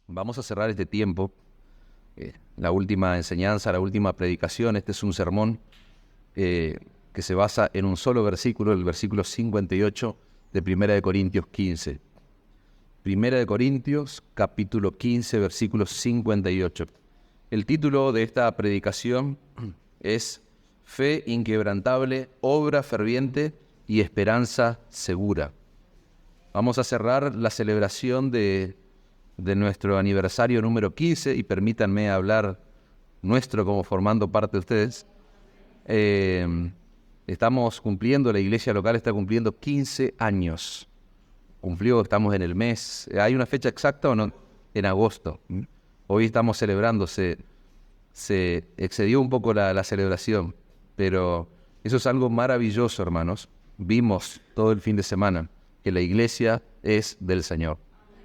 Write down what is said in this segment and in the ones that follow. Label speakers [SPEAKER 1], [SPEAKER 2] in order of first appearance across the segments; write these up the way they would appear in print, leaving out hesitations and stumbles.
[SPEAKER 1] Vamos a cerrar este tiempo, la última enseñanza, la última predicación. Este es un sermón que se basa en un solo versículo, el versículo 58 de 1 Corintios 15. 1 Corintios, capítulo 15, versículo 58. El título de esta predicación es Fe inquebrantable, obra ferviente y esperanza segura. Vamos a cerrar la celebración de nuestro aniversario número 15, y permítanme hablar nuestro como formando parte de ustedes. Estamos cumpliendo, la iglesia local está cumpliendo 15 años. Estamos en el mes, ¿hay una fecha exacta o no? En agosto. Hoy estamos celebrando, se excedió un poco la celebración, pero eso es algo maravilloso, hermanos. Vimos todo el fin de semana que la iglesia es del Señor.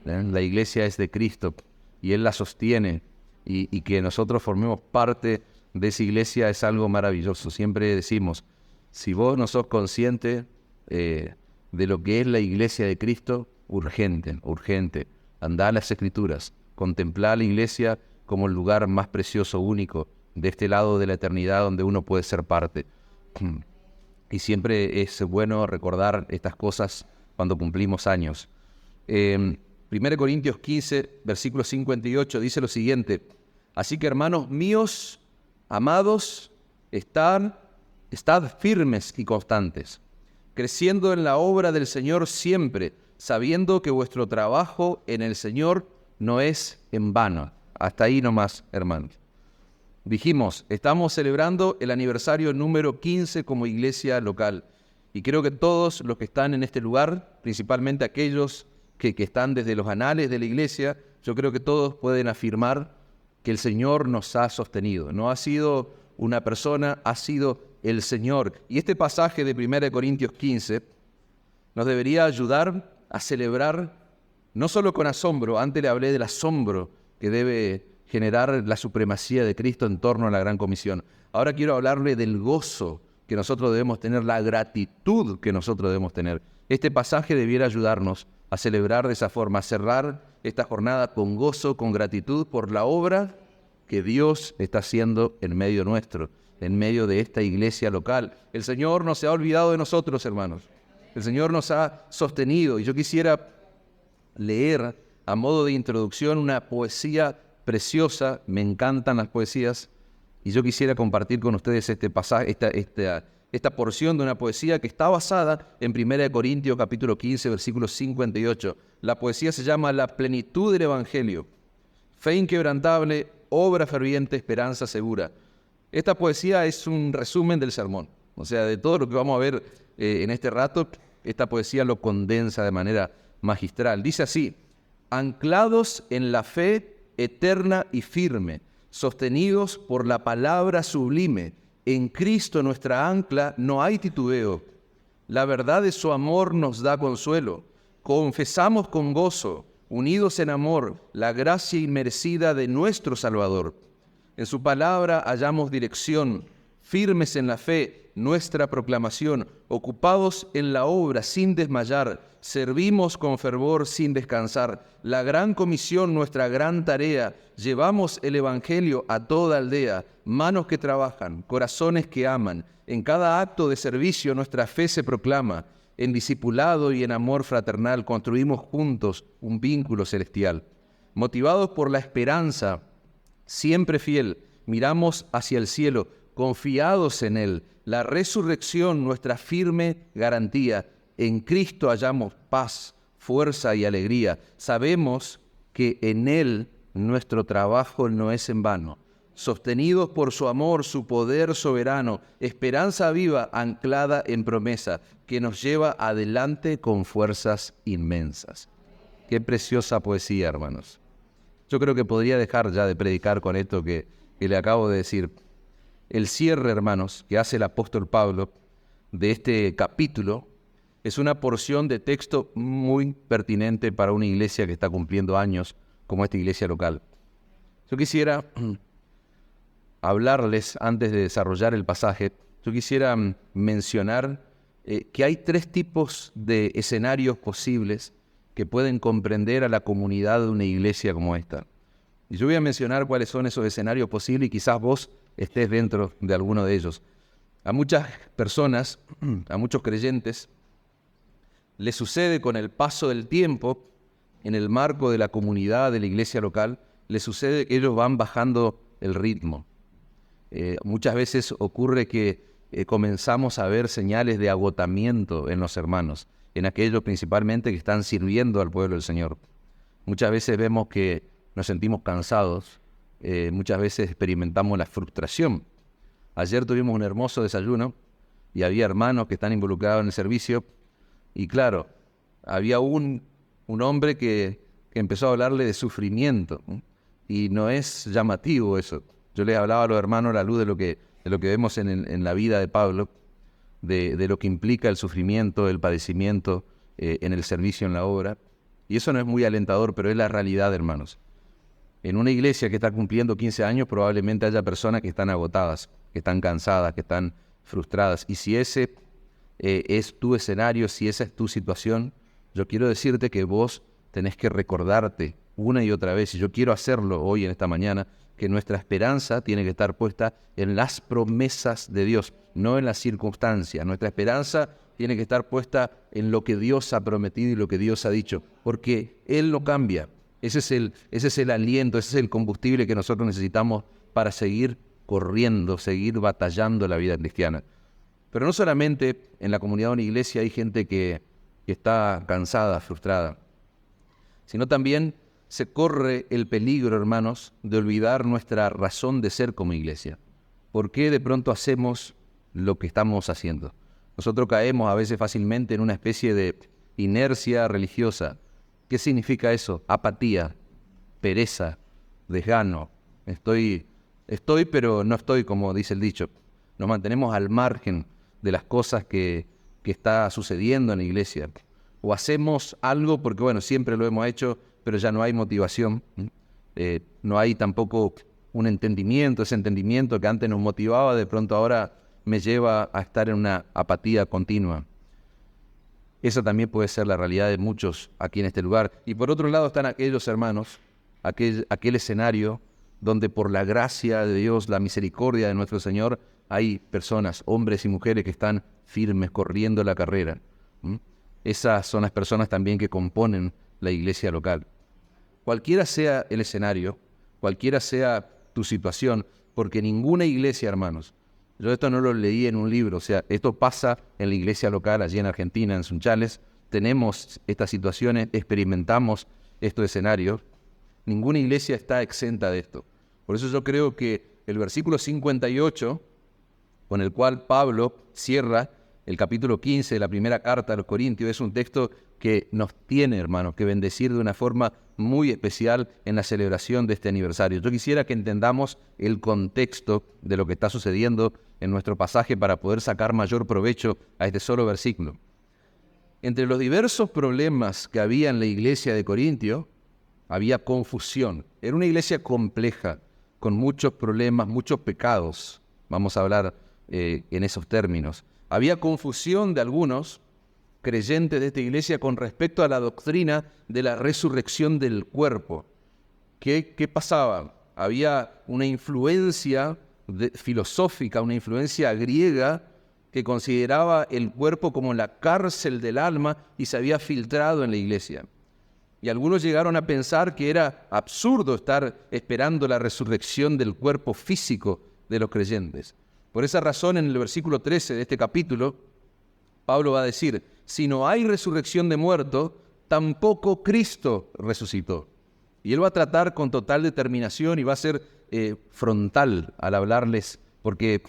[SPEAKER 1] La iglesia es de Cristo y Él la sostiene, y que nosotros formemos parte de esa iglesia es algo maravilloso. Siempre decimos, si vos no sos consciente de lo que es la iglesia de Cristo, urgente, andá a las Escrituras, contemplá la iglesia como el lugar más precioso, único, de este lado de la eternidad donde uno puede ser parte. Y siempre es bueno recordar estas cosas cuando cumplimos años. 1 Corintios 15, versículo 58, dice lo siguiente: así que, hermanos míos, amados, estad firmes y constantes, creciendo en la obra del Señor siempre, sabiendo que vuestro trabajo en el Señor no es en vano. Hasta ahí nomás, hermanos. Dijimos, estamos celebrando el aniversario número 15 como iglesia local. Y creo que todos los que están en este lugar, principalmente aquellos que están desde los anales de la iglesia, yo creo que todos pueden afirmar que el Señor nos ha sostenido. No ha sido una persona, ha sido el Señor. Y este pasaje de 1 Corintios 15 nos debería ayudar a celebrar, no solo con asombro, antes le hablé del asombro que debe generar la supremacía de Cristo en torno a la Gran Comisión. Ahora quiero hablarle del gozo que nosotros debemos tener, la gratitud que nosotros debemos tener. Este pasaje debiera ayudarnos a celebrar de esa forma, a cerrar esta jornada con gozo, con gratitud por la obra que Dios está haciendo en medio nuestro, en medio de esta iglesia local. El Señor no se ha olvidado de nosotros, hermanos. El Señor nos ha sostenido. Y yo quisiera leer a modo de introducción una poesía preciosa. Me encantan las poesías, y yo quisiera compartir con ustedes este pasaje, esta porción de una poesía que está basada en 1 Corintios capítulo 15, versículo 58. La poesía se llama La plenitud del Evangelio. Fe inquebrantable, obra ferviente, esperanza segura. Esta poesía es un resumen del sermón. O sea, de todo lo que vamos a ver en este rato, esta poesía lo condensa de manera magistral. Dice así: anclados en la fe eterna y firme, sostenidos por la palabra sublime, en Cristo nuestra ancla no hay titubeo. La verdad de su amor nos da consuelo. Confesamos con gozo, unidos en amor, la gracia inmerecida de nuestro Salvador. En su palabra hallamos dirección, firmes en la fe, nuestra proclamación, ocupados en la obra sin desmayar, servimos con fervor sin descansar. La gran comisión, nuestra gran tarea, llevamos el Evangelio a toda aldea, manos que trabajan, corazones que aman. En cada acto de servicio nuestra fe se proclama. En discipulado y en amor fraternal construimos juntos un vínculo celestial. Motivados por la esperanza, siempre fiel, miramos hacia el cielo, confiados en Él. La resurrección, nuestra firme garantía. En Cristo hallamos paz, fuerza y alegría. Sabemos que en Él nuestro trabajo no es en vano. Sostenidos por su amor, su poder soberano, esperanza viva anclada en promesa, que nos lleva adelante con fuerzas inmensas. Qué preciosa poesía, hermanos. Yo creo que podría dejar ya de predicar con esto que le acabo de decir. El cierre, hermanos, que hace el apóstol Pablo de este capítulo es una porción de texto muy pertinente para una iglesia que está cumpliendo años como esta iglesia local. Yo quisiera hablarles, antes de desarrollar el pasaje, yo quisiera mencionar que hay tres tipos de escenarios posibles que pueden comprender a la comunidad de una iglesia como esta. Y yo voy a mencionar cuáles son esos escenarios posibles y quizás vos estés dentro de alguno de ellos. A muchas personas, a muchos creyentes, les sucede con el paso del tiempo, en el marco de la comunidad de la iglesia local, les sucede que ellos van bajando el ritmo. Muchas veces ocurre que comenzamos a ver señales de agotamiento en los hermanos, en aquellos principalmente que están sirviendo al pueblo del Señor. Muchas veces vemos que nos sentimos cansados, muchas veces experimentamos la frustración. Ayer tuvimos un hermoso desayuno y había hermanos que están involucrados en el servicio y claro, había un hombre que empezó a hablarle de sufrimiento, ¿no? Y no es llamativo eso. Yo les hablaba a los hermanos a la luz de lo que vemos en la vida de Pablo, de lo que implica el sufrimiento, el padecimiento en el servicio, en la obra. Y eso no es muy alentador, pero es la realidad, hermanos. En una iglesia que está cumpliendo 15 años, probablemente haya personas que están agotadas, que están cansadas, que están frustradas. Y si ese es tu escenario, si esa es tu situación, yo quiero decirte que vos tenés que recordarte una y otra vez, y yo quiero hacerlo hoy en esta mañana, que nuestra esperanza tiene que estar puesta en las promesas de Dios, no en las circunstancias. Nuestra esperanza tiene que estar puesta en lo que Dios ha prometido y lo que Dios ha dicho, porque Él no cambia. Ese es el aliento, ese es el combustible que nosotros necesitamos para seguir corriendo, seguir batallando la vida cristiana. Pero no solamente en la comunidad de una iglesia hay gente que está cansada, frustrada, sino también se corre el peligro, hermanos, de olvidar nuestra razón de ser como iglesia. ¿Por qué de pronto hacemos lo que estamos haciendo? Nosotros caemos a veces fácilmente en una especie de inercia religiosa. ¿Qué significa eso? Apatía, pereza, desgano. Estoy, pero no estoy, como dice el dicho. Nos mantenemos al margen de las cosas que está sucediendo en la iglesia. O hacemos algo porque, bueno, siempre lo hemos hecho, pero ya no hay motivación. No hay tampoco un entendimiento. Ese entendimiento que antes nos motivaba, de pronto ahora me lleva a estar en una apatía continua. Esa también puede ser la realidad de muchos aquí en este lugar. Y por otro lado están aquellos hermanos, aquel escenario donde por la gracia de Dios, la misericordia de nuestro Señor, hay personas, hombres y mujeres que están firmes, corriendo la carrera. Esas son las personas también que componen la iglesia local. Cualquiera sea el escenario, cualquiera sea tu situación, porque ninguna iglesia, hermanos, yo esto no lo leí en un libro, o sea, esto pasa en la iglesia local allí en Argentina, en Sunchales, tenemos estas situaciones, experimentamos estos escenarios, ninguna iglesia está exenta de esto. Por eso yo creo que el versículo 58, con el cual Pablo cierra el capítulo 15 de la primera carta a los Corintios, es un texto que nos tiene, hermanos, que bendecir de una forma muy especial en la celebración de este aniversario. Yo quisiera que entendamos el contexto de lo que está sucediendo en nuestro pasaje para poder sacar mayor provecho a este solo versículo. Entre los diversos problemas que había en la iglesia de Corintio, había confusión. Era una iglesia compleja, con muchos problemas, muchos pecados. Vamos a hablar en esos términos. Había confusión de algunos creyentes de esta iglesia con respecto a la doctrina de la resurrección del cuerpo. ¿Qué pasaba? Había una influencia filosófica, una influencia griega que consideraba el cuerpo como la cárcel del alma y se había filtrado en la iglesia. Y algunos llegaron a pensar que era absurdo estar esperando la resurrección del cuerpo físico de los creyentes. Por esa razón, en el versículo 13 de este capítulo, Pablo va a decir, si no hay resurrección de muertos, tampoco Cristo resucitó. Y él va a tratar con total determinación y va a ser frontal al hablarles, porque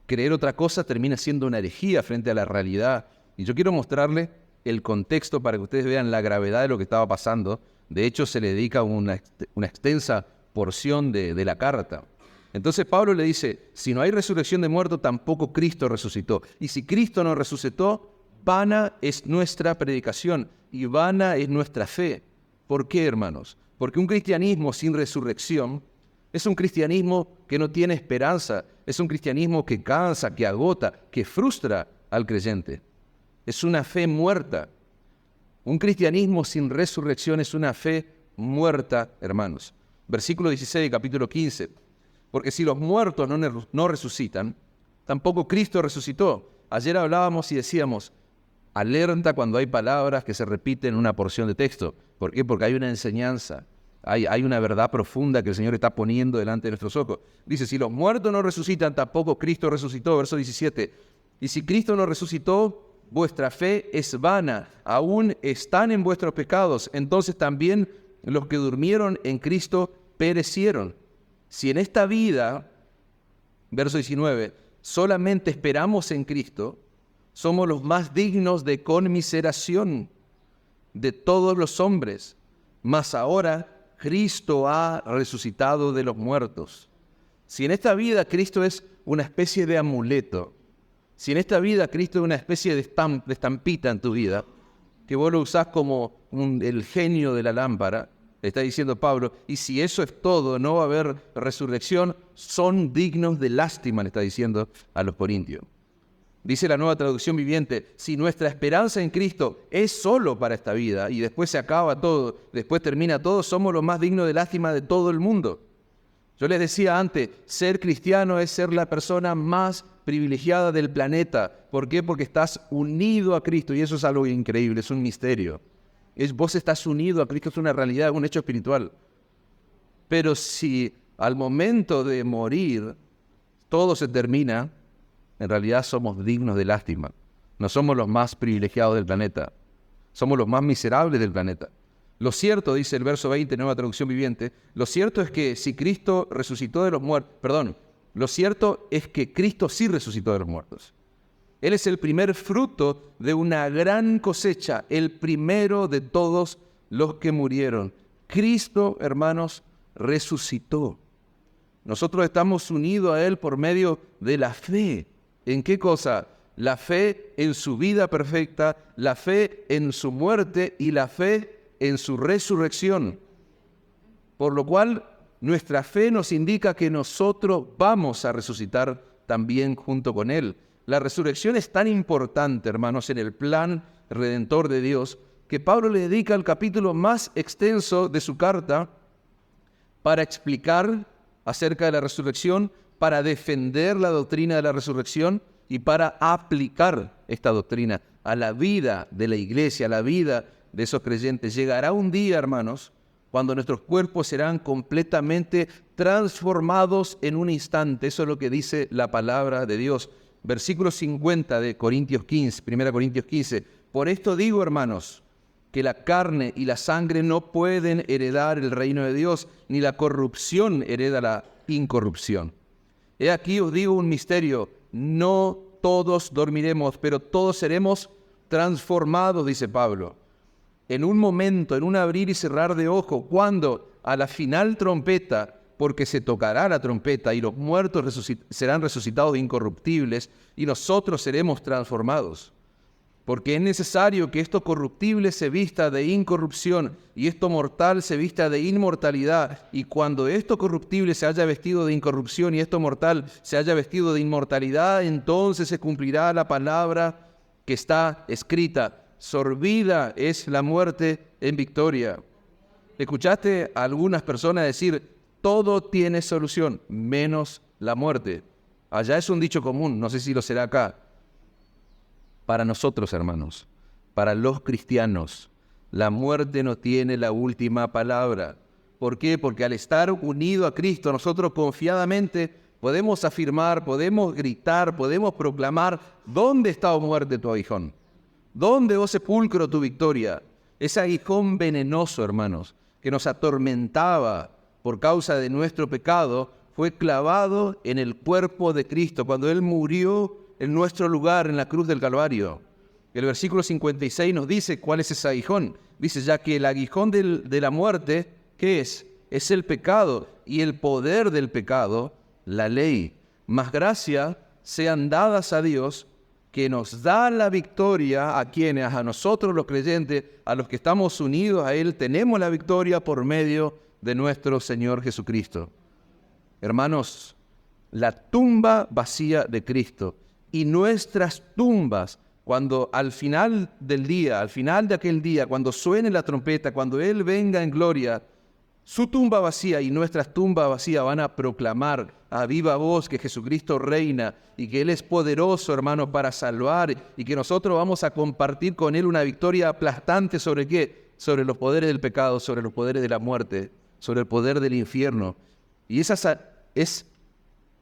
[SPEAKER 1] creer otra cosa termina siendo una herejía frente a la realidad. Y yo quiero mostrarle el contexto para que ustedes vean la gravedad de lo que estaba pasando. De hecho, se le dedica una extensa porción de la carta. Entonces Pablo le dice, si no hay resurrección de muertos, tampoco Cristo resucitó. Y si Cristo no resucitó, vana es nuestra predicación y vana es nuestra fe. ¿Por qué, hermanos? Porque un cristianismo sin resurrección es un cristianismo que no tiene esperanza, es un cristianismo que cansa, que agota, que frustra al creyente. Es una fe muerta. Un cristianismo sin resurrección es una fe muerta, hermanos. Versículo 16, capítulo 15. Porque si los muertos no resucitan, tampoco Cristo resucitó. Ayer hablábamos y decíamos, alerta cuando hay palabras que se repiten en una porción de texto. ¿Por qué? Porque hay una enseñanza, hay una verdad profunda que el Señor está poniendo delante de nuestros ojos. Dice, si los muertos no resucitan, tampoco Cristo resucitó. Verso 17. Y si Cristo no resucitó, vuestra fe es vana, aún están en vuestros pecados. Entonces también los que durmieron en Cristo perecieron. Si en esta vida, verso 19, solamente esperamos en Cristo, somos los más dignos de conmiseración de todos los hombres. Mas ahora Cristo ha resucitado de los muertos. Si en esta vida Cristo es una especie de amuleto, si en esta vida Cristo es una especie de estampita en tu vida, que vos lo usás como el genio de la lámpara, le está diciendo Pablo, y si eso es todo, no va a haber resurrección, son dignos de lástima, le está diciendo a los corintios. Dice la Nueva Traducción Viviente, si nuestra esperanza en Cristo es solo para esta vida, y después se acaba todo, después termina todo, somos los más dignos de lástima de todo el mundo. Yo les decía antes, ser cristiano es ser la persona más privilegiada del planeta. ¿Por qué? Porque estás unido a Cristo, y eso es algo increíble, es un misterio. Vos estás unido a Cristo, es una realidad, un hecho espiritual. Pero si al momento de morir todo se termina, en realidad somos dignos de lástima. No somos los más privilegiados del planeta, somos los más miserables del planeta. Lo cierto, dice el verso 20, Nueva Traducción Viviente, lo cierto es que si Cristo resucitó de los muertos, lo cierto es que Cristo sí resucitó de los muertos. Él es el primer fruto de una gran cosecha, el primero de todos los que murieron. Cristo, hermanos, resucitó. Nosotros estamos unidos a Él por medio de la fe. ¿En qué cosa? La fe en su vida perfecta, la fe en su muerte y la fe en su resurrección. Por lo cual, nuestra fe nos indica que nosotros vamos a resucitar también junto con Él. La resurrección es tan importante, hermanos, en el plan redentor de Dios, que Pablo le dedica el capítulo más extenso de su carta para explicar acerca de la resurrección, para defender la doctrina de la resurrección y para aplicar esta doctrina a la vida de la iglesia, a la vida de esos creyentes. Llegará un día, hermanos, cuando nuestros cuerpos serán completamente transformados en un instante. Eso es lo que dice la palabra de Dios. Versículo 50 de Corintios 15, 1 Corintios 15. Por esto digo, hermanos, que la carne y la sangre no pueden heredar el reino de Dios, ni la corrupción hereda la incorrupción. He aquí os digo un misterio, no todos dormiremos, pero todos seremos transformados, dice Pablo. En un momento, en un abrir y cerrar de ojo, cuando a la final trompeta, porque se tocará la trompeta y los muertos serán resucitados incorruptibles y nosotros seremos transformados. Porque es necesario que esto corruptible se vista de incorrupción y esto mortal se vista de inmortalidad. Y cuando esto corruptible se haya vestido de incorrupción y esto mortal se haya vestido de inmortalidad, entonces se cumplirá la palabra que está escrita. Sorbida es la muerte en victoria. ¿Escuchaste a algunas personas decir, todo tiene solución, menos la muerte? Allá es un dicho común, no sé si lo será acá. Para nosotros, hermanos, para los cristianos, la muerte no tiene la última palabra. ¿Por qué? Porque al estar unido a Cristo, nosotros confiadamente podemos afirmar, podemos gritar, podemos proclamar, ¿dónde está, oh muerte, tu aguijón? ¿Dónde, oh sepulcro, tu victoria? Ese aguijón venenoso, hermanos, que nos atormentaba por causa de nuestro pecado, fue clavado en el cuerpo de Cristo cuando Él murió en nuestro lugar en la cruz del Calvario. El versículo 56 nos dice cuál es ese aguijón. Dice, ya que el aguijón de la muerte, ¿qué es? Es el pecado, y el poder del pecado, la ley. Mas gracia sean dadas a Dios, que nos da la victoria a quienes, a nosotros los creyentes, a los que estamos unidos a Él, tenemos la victoria por medio de nuestro Señor Jesucristo. Hermanos, la tumba vacía de Cristo y nuestras tumbas cuando al final del día, al final de aquel día, cuando suene la trompeta, cuando Él venga en gloria, su tumba vacía y nuestras tumbas vacías van a proclamar a viva voz que Jesucristo reina y que Él es poderoso, hermanos, para salvar, y que nosotros vamos a compartir con Él una victoria aplastante. ¿Sobre qué? Sobre los poderes del pecado, sobre los poderes de la muerte, sobre el poder del infierno. Y esa es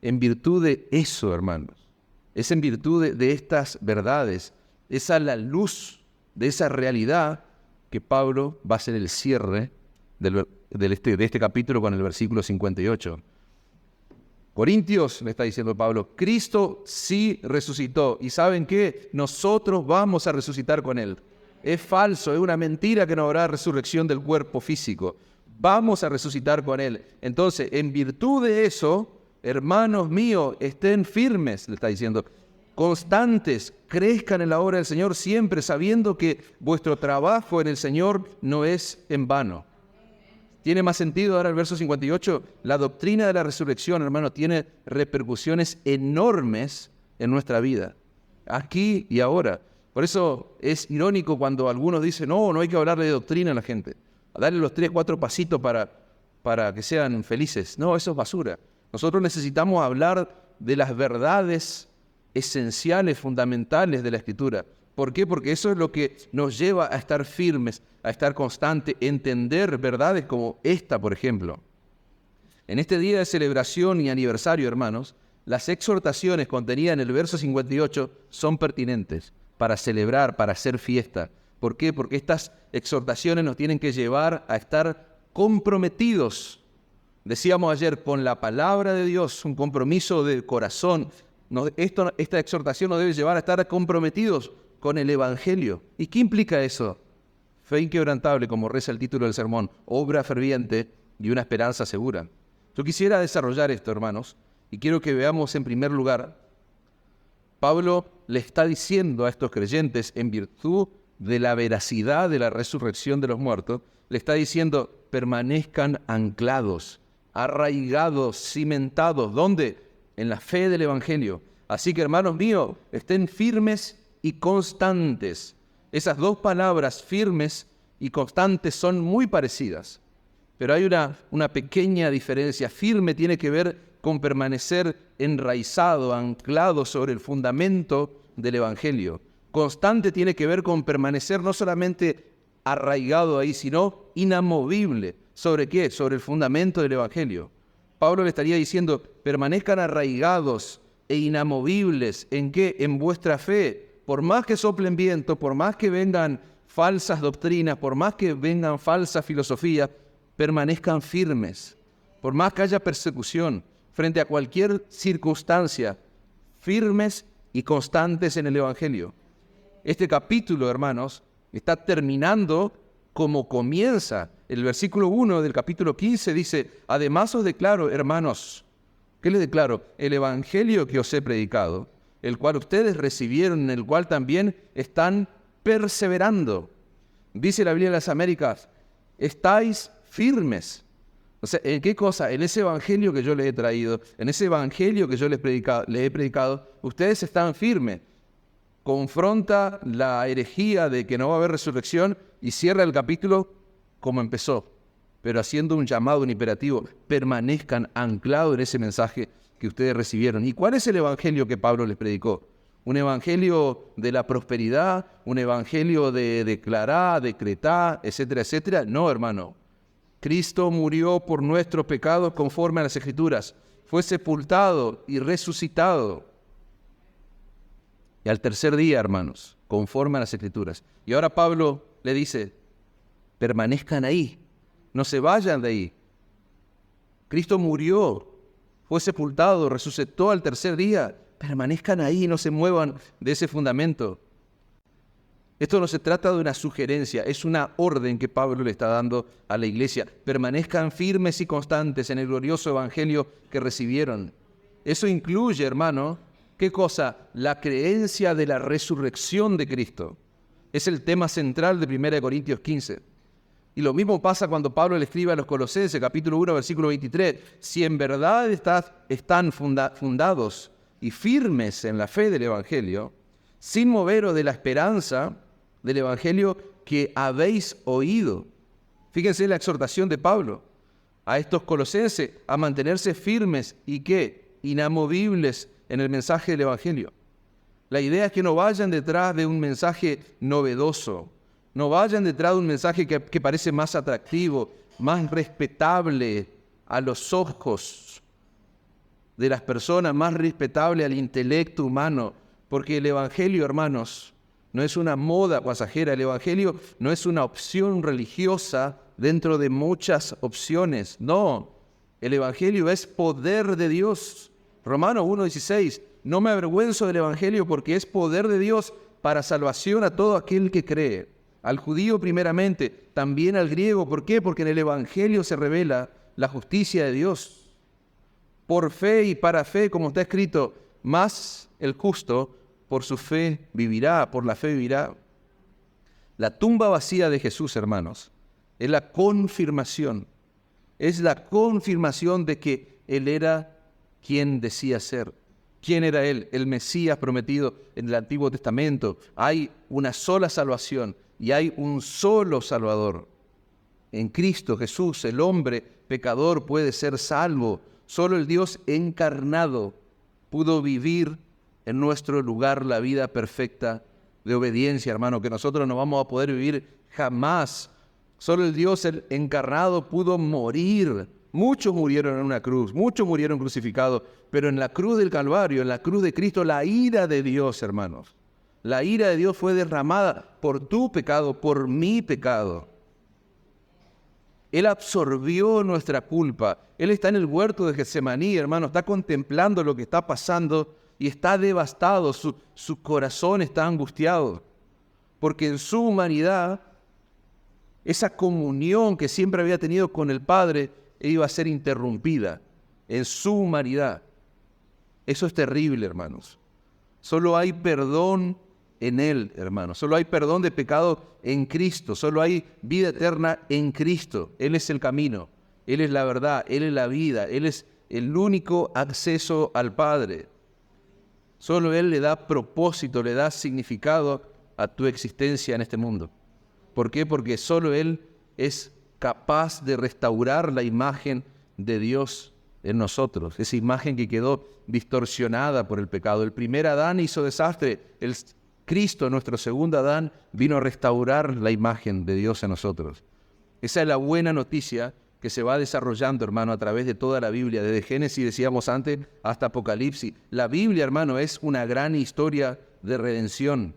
[SPEAKER 1] en virtud de eso, hermanos. Es en virtud de estas verdades. Es a la luz de esa realidad que Pablo va a hacer el cierre de este capítulo con el versículo 58. Corintios, le está diciendo Pablo, Cristo sí resucitó. ¿Y saben qué? Nosotros vamos a resucitar con Él. Es falso, es una mentira que no habrá resurrección del cuerpo físico. Vamos a resucitar con Él. Entonces, en virtud de eso, hermanos míos, estén firmes, le está diciendo, constantes, crezcan en la obra del Señor, siempre sabiendo que vuestro trabajo en el Señor no es en vano. ¿Tiene más sentido ahora el verso 58? La doctrina de la resurrección, hermano, tiene repercusiones enormes en nuestra vida, aquí y ahora. Por eso es irónico cuando algunos dicen, no hay que hablarle de doctrina a la gente, a darle los 3, 4 pasitos para que sean felices. No, eso es basura. Nosotros necesitamos hablar de las verdades esenciales, fundamentales de la Escritura. ¿Por qué? Porque eso es lo que nos lleva a estar firmes, a estar constantes, entender verdades como esta, por ejemplo. En este día de celebración y aniversario, hermanos, las exhortaciones contenidas en el verso 58 son pertinentes para celebrar, para hacer fiesta. ¿Por qué? Porque estas exhortaciones nos tienen que llevar a estar comprometidos. Decíamos ayer, con la palabra de Dios, un compromiso del corazón. Esta exhortación nos debe llevar a estar comprometidos con el Evangelio. ¿Y qué implica eso? Fe inquebrantable, como reza el título del sermón, obra ferviente y una esperanza segura. Yo quisiera desarrollar esto, hermanos, y quiero que veamos en primer lugar, Pablo le está diciendo a estos creyentes, en virtud de la veracidad de la resurrección de los muertos, le está diciendo, permanezcan anclados, arraigados, cimentados. ¿Dónde? En la fe del Evangelio. Así que, hermanos míos, estén firmes y constantes. Esas dos palabras, firmes y constantes, son muy parecidas, pero hay una pequeña diferencia. Firme tiene que ver con permanecer enraizado, anclado sobre el fundamento del Evangelio. Constante tiene que ver con permanecer no solamente arraigado ahí, sino inamovible. ¿Sobre qué? Sobre el fundamento del Evangelio. Pablo le estaría diciendo, permanezcan arraigados e inamovibles. ¿En qué? En vuestra fe. Por más que soplen viento, por más que vengan falsas doctrinas, por más que vengan falsas filosofías, permanezcan firmes. Por más que haya persecución, frente a cualquier circunstancia, firmes y constantes en el Evangelio. Este capítulo, hermanos, está terminando como comienza. El versículo 1 del capítulo 15 dice, además os declaro, hermanos, ¿qué les declaro? El Evangelio que os he predicado, el cual ustedes recibieron, en el cual también están perseverando. Dice la Biblia de las Américas, estáis firmes. O sea, ¿en qué cosa? En ese Evangelio que yo les he traído, en ese Evangelio que yo les he predicado, ustedes están firmes. Confronta la herejía de que no va a haber resurrección y cierra el capítulo como empezó, pero haciendo un llamado, un imperativo, permanezcan anclados en ese mensaje que ustedes recibieron. ¿Y cuál es el Evangelio que Pablo les predicó? ¿Un evangelio de la prosperidad? ¿Un evangelio de declarar, decretar, etcétera, etcétera? No, hermano. Cristo murió por nuestros pecados conforme a las Escrituras. Fue sepultado y resucitado. Y al tercer día, hermanos, conforme a las Escrituras. Y ahora Pablo le dice, permanezcan ahí, no se vayan de ahí. Cristo murió, fue sepultado, resucitó al tercer día. Permanezcan ahí, no se muevan de ese fundamento. Esto no se trata de una sugerencia, es una orden que Pablo le está dando a la iglesia. Permanezcan firmes y constantes en el glorioso evangelio que recibieron. Eso incluye, hermano, ¿qué cosa? La creencia de la resurrección de Cristo. Es el tema central de 1 Corintios 15. Y lo mismo pasa cuando Pablo le escribe a los Colosenses, capítulo 1, versículo 23. Si en verdad están fundados y firmes en la fe del Evangelio, sin moveros de la esperanza del Evangelio que habéis oído. Fíjense la exhortación de Pablo a estos colosenses a mantenerse firmes y ¿qué? Inamovibles en el mensaje del Evangelio. La idea es que no vayan detrás de un mensaje novedoso, no vayan detrás de un mensaje que parece más atractivo, más respetable a los ojos de las personas, más respetable al intelecto humano, porque el Evangelio, hermanos, no es una moda pasajera, el Evangelio no es una opción religiosa dentro de muchas opciones, no, el Evangelio es poder de Dios. Romanos 1:16, no me avergüenzo del Evangelio porque es poder de Dios para salvación a todo aquel que cree, al judío primeramente, también al griego. ¿Por qué? Porque en el Evangelio se revela la justicia de Dios. Por fe y para fe, como está escrito, más el justo por su fe vivirá, por la fe vivirá. La tumba vacía de Jesús, hermanos, es la confirmación de que Él era quien decía ser. ¿Quién era Él? El Mesías prometido en el Antiguo Testamento. Hay una sola salvación y hay un solo Salvador. En Cristo Jesús, el hombre pecador puede ser salvo. Solo el Dios encarnado pudo vivir en nuestro lugar la vida perfecta de obediencia, hermano, que nosotros no vamos a poder vivir jamás. Solo el Dios encarnado pudo morir. Muchos murieron en una cruz, muchos murieron crucificados, pero en la cruz del Calvario, en la cruz de Cristo, la ira de Dios, hermanos, la ira de Dios fue derramada por tu pecado, por mi pecado. Él absorbió nuestra culpa. Él está en el huerto de Getsemaní, hermano, está contemplando lo que está pasando y está devastado, su corazón está angustiado, porque en su humanidad, esa comunión que siempre había tenido con el Padre iba a ser interrumpida en su humanidad. Eso es terrible, hermanos. Solo hay perdón en Él, hermanos. Solo hay perdón de pecado en Cristo. Solo hay vida eterna en Cristo. Él es el camino. Él es la verdad. Él es la vida. Él es el único acceso al Padre. Solo Él le da propósito, le da significado a tu existencia en este mundo. ¿Por qué? Porque solo Él es capaz de restaurar la imagen de Dios en nosotros, esa imagen que quedó distorsionada por el pecado. El primer Adán hizo desastre, el Cristo, nuestro segundo Adán, vino a restaurar la imagen de Dios en nosotros. Esa es la buena noticia que se va desarrollando, hermano, a través de toda la Biblia, desde Génesis, decíamos antes, hasta Apocalipsis. La Biblia, hermano, es una gran historia de redención,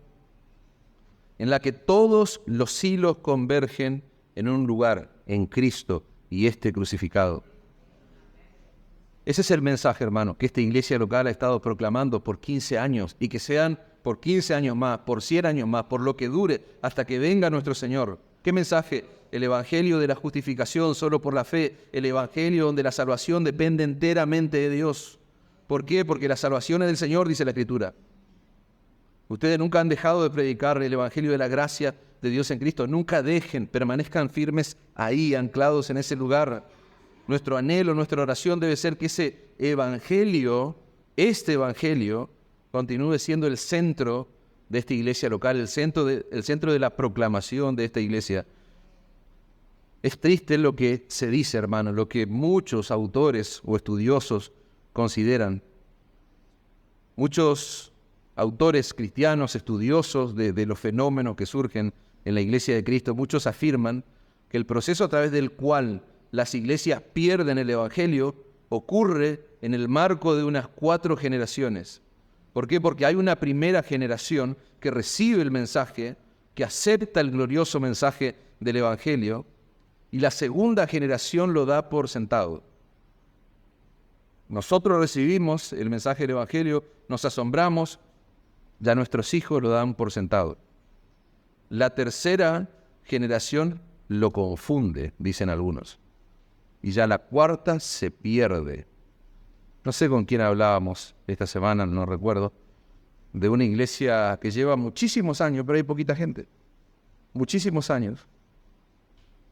[SPEAKER 1] en la que todos los hilos convergen en un lugar, en Cristo y este crucificado. Ese es el mensaje, hermano, que esta iglesia local ha estado proclamando por 15 años y que sean por 15 años más, por 100 años más, por lo que dure, hasta que venga nuestro Señor. ¿Qué mensaje? El evangelio de la justificación solo por la fe, el evangelio donde la salvación depende enteramente de Dios. ¿Por qué? Porque la salvación es del Señor, dice la Escritura. Ustedes nunca han dejado de predicar el evangelio de la gracia de Dios en Cristo. Nunca dejen, permanezcan firmes ahí, anclados en ese lugar. Nuestro anhelo, nuestra oración debe ser que ese evangelio, este evangelio, continúe siendo el centro de esta iglesia local, el centro de la proclamación de esta iglesia. Es triste lo que se dice, hermano, lo que muchos autores o estudiosos consideran. Muchos autores cristianos, estudiosos de los fenómenos que surgen en la iglesia de Cristo, muchos afirman que el proceso a través del cual las iglesias pierden el evangelio ocurre en el marco de unas 4 generaciones. ¿Por qué? Porque hay una primera generación que recibe el mensaje, que acepta el glorioso mensaje del evangelio, y la segunda generación lo da por sentado. Nosotros recibimos el mensaje del evangelio, nos asombramos, ya nuestros hijos lo dan por sentado. La tercera generación lo confunde, dicen algunos. Y ya la cuarta se pierde. No sé con quién hablábamos esta semana, no recuerdo, de una iglesia que lleva muchísimos años, pero hay poquita gente. Muchísimos años.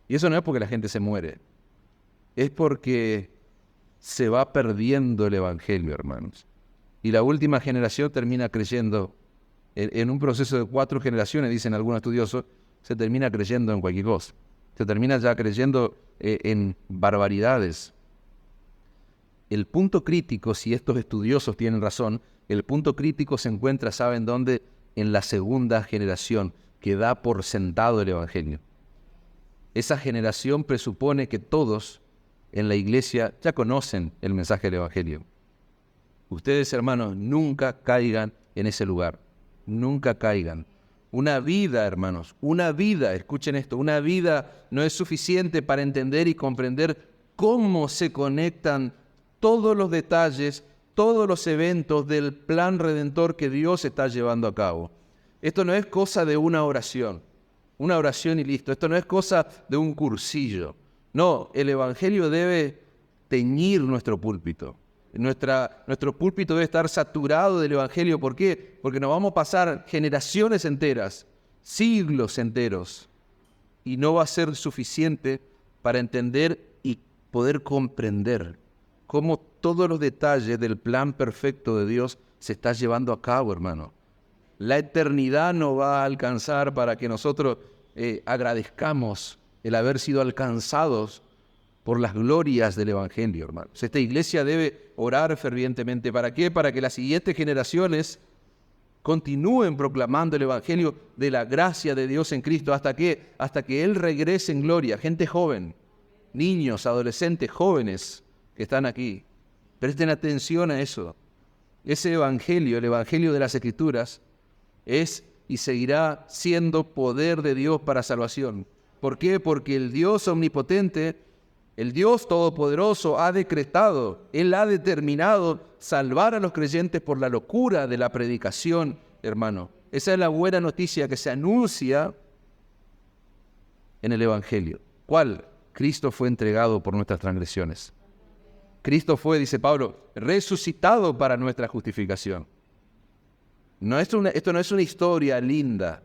[SPEAKER 1] Y eso no es porque la gente se muere. Es porque se va perdiendo el evangelio, hermanos. Y la última generación termina creyendo En un proceso de 4 generaciones, dicen algunos estudiosos, se termina creyendo en cualquier cosa. Se termina ya creyendo en barbaridades. El punto crítico, si estos estudiosos tienen razón, el punto crítico se encuentra, ¿saben dónde? En la segunda generación, que da por sentado el Evangelio. Esa generación presupone que todos en la iglesia ya conocen el mensaje del Evangelio. Ustedes, hermanos, nunca caigan en ese lugar. Nunca caigan. Una vida, hermanos, una vida, escuchen esto, una vida no es suficiente para entender y comprender cómo se conectan todos los detalles, todos los eventos del plan redentor que Dios está llevando a cabo. Esto no es cosa de una oración y listo. Esto no es cosa de un cursillo. No, el Evangelio debe teñir nuestro púlpito. Nuestro púlpito debe estar saturado del Evangelio. ¿Por qué? Porque nos vamos a pasar generaciones enteras, siglos enteros, y no va a ser suficiente para entender y poder comprender cómo todos los detalles del plan perfecto de Dios se está llevando a cabo, hermano. La eternidad no va a alcanzar para que nosotros agradezcamos el haber sido alcanzados por las glorias del Evangelio, hermanos. Esta iglesia debe orar fervientemente. ¿Para qué? Para que las siguientes generaciones continúen proclamando el Evangelio de la gracia de Dios en Cristo. ¿Hasta qué? Hasta que Él regrese en gloria. Gente joven, niños, adolescentes, jóvenes que están aquí. Presten atención a eso. Ese Evangelio, el Evangelio de las Escrituras, es y seguirá siendo poder de Dios para salvación. ¿Por qué? Porque el Dios omnipotente, el Dios todopoderoso ha decretado, Él ha determinado salvar a los creyentes por la locura de la predicación, hermano. Esa es la buena noticia que se anuncia en el Evangelio. ¿Cuál? Cristo fue entregado por nuestras transgresiones. Cristo fue, dice Pablo, resucitado para nuestra justificación. Esto no es una historia linda.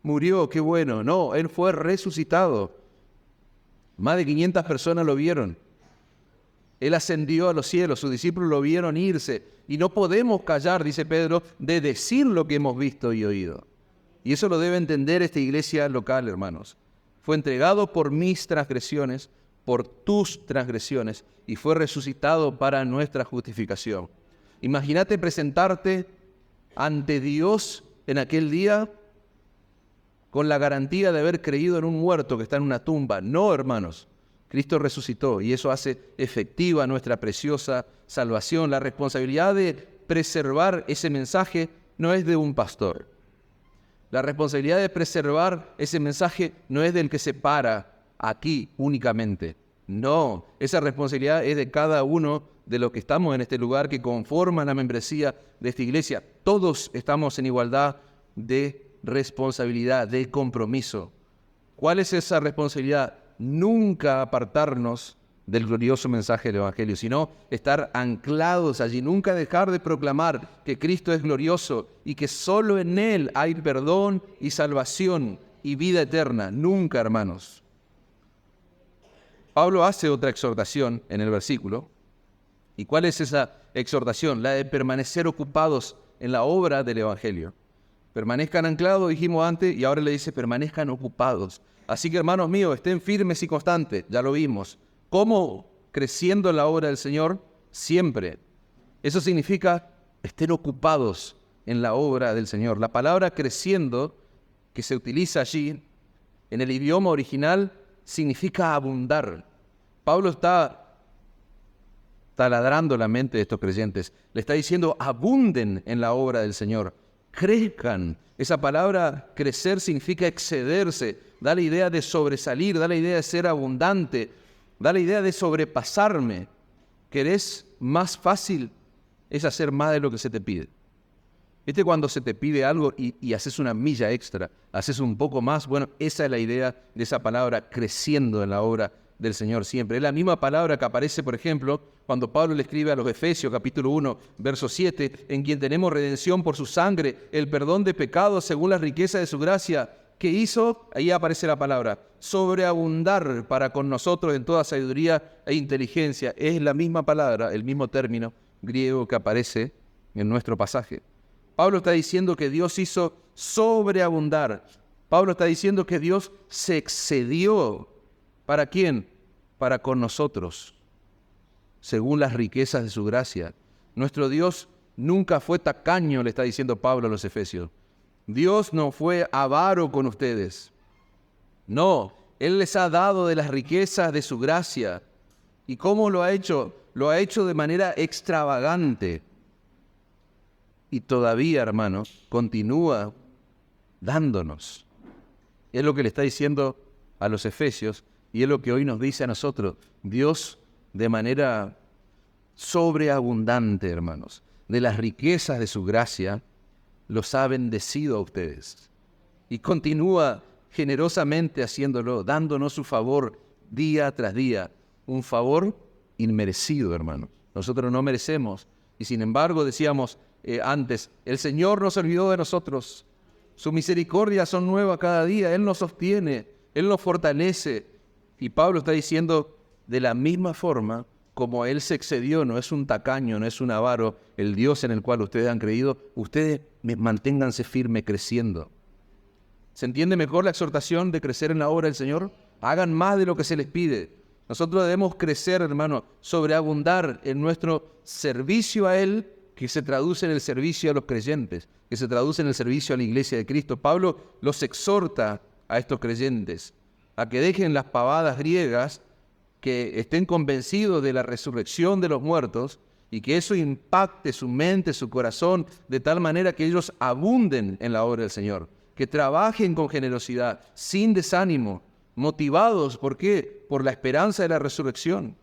[SPEAKER 1] Murió, qué bueno. No, Él fue resucitado. Más de 500 personas lo vieron. Él ascendió a los cielos, sus discípulos lo vieron irse. Y no podemos callar, dice Pedro, de decir lo que hemos visto y oído. Y eso lo debe entender esta iglesia local, hermanos. Fue entregado por mis transgresiones, por tus transgresiones, y fue resucitado para nuestra justificación. Imagínate presentarte ante Dios en aquel día con la garantía de haber creído en un muerto que está en una tumba. No, hermanos, Cristo resucitó y eso hace efectiva nuestra preciosa salvación. La responsabilidad de preservar ese mensaje no es de un pastor. La responsabilidad de preservar ese mensaje no es del que se para aquí únicamente. No, esa responsabilidad es de cada uno de los que estamos en este lugar, que conforman la membresía de esta iglesia. Todos estamos en igualdad de responsabilidad, de compromiso. ¿Cuál es esa responsabilidad? Nunca apartarnos del glorioso mensaje del Evangelio, sino estar anclados allí, nunca dejar de proclamar que Cristo es glorioso y que solo en Él hay perdón y salvación y vida eterna. Nunca, hermanos. Pablo hace otra exhortación en el versículo. ¿Y cuál es esa exhortación? La de permanecer ocupados en la obra del Evangelio. Permanezcan anclados, dijimos antes, y ahora le dice permanezcan ocupados. Así que, hermanos míos, estén firmes y constantes, ya lo vimos. ¿Cómo? Creciendo en la obra del Señor, siempre. Eso significa estén ocupados en la obra del Señor. La palabra creciendo, que se utiliza allí, en el idioma original, significa abundar. Pablo está taladrando la mente de estos creyentes. Le está diciendo, abunden en la obra del Señor. Crezcan. Esa palabra crecer significa excederse. Da la idea de sobresalir, da la idea de ser abundante, da la idea de sobrepasarme. ¿Querés más fácil? Es hacer más de lo que se te pide. Cuando se te pide algo y haces una milla extra, haces un poco más, bueno, esa es la idea de esa palabra, creciendo en la obra del Señor siempre. Es la misma palabra que aparece, por ejemplo, cuando Pablo le escribe a los Efesios, capítulo 1, verso 7, en quien tenemos redención por su sangre, el perdón de pecados según la riqueza de su gracia. ¿Qué hizo? Ahí aparece la palabra, sobreabundar para con nosotros en toda sabiduría e inteligencia. Es la misma palabra, el mismo término griego que aparece en nuestro pasaje. Pablo está diciendo que Dios hizo sobreabundar. Pablo está diciendo que Dios se excedió. ¿Para quién? Para con nosotros, según las riquezas de su gracia. Nuestro Dios nunca fue tacaño, le está diciendo Pablo a los Efesios. Dios no fue avaro con ustedes. No, Él les ha dado de las riquezas de su gracia. ¿Y cómo lo ha hecho? Lo ha hecho de manera extravagante. Y todavía, hermanos, continúa dándonos. Es lo que le está diciendo a los Efesios y es lo que hoy nos dice a nosotros. Dios, de manera sobreabundante, hermanos, de las riquezas de su gracia, los ha bendecido a ustedes. Y continúa generosamente haciéndolo, dándonos su favor día tras día. Un favor inmerecido, hermanos. Nosotros no merecemos. Y sin embargo, decíamos antes, el Señor no se olvidó de nosotros. Sus misericordias son nuevas cada día. Él nos sostiene, Él nos fortalece. Y Pablo está diciendo, de la misma forma como Él se excedió, no es un tacaño, no es un avaro, el Dios en el cual ustedes han creído, ustedes manténganse firmes creciendo. ¿Se entiende mejor la exhortación de crecer en la obra del Señor? Hagan más de lo que se les pide. Nosotros debemos crecer, hermano, sobreabundar en nuestro servicio a Él, que se traduce en el servicio a los creyentes, que se traduce en el servicio a la iglesia de Cristo. Pablo los exhorta a estos creyentes a que dejen las pavadas griegas, que estén convencidos de la resurrección de los muertos y que eso impacte su mente, su corazón, de tal manera que ellos abunden en la obra del Señor, que trabajen con generosidad, sin desánimo, motivados, ¿por qué? Por la esperanza de la resurrección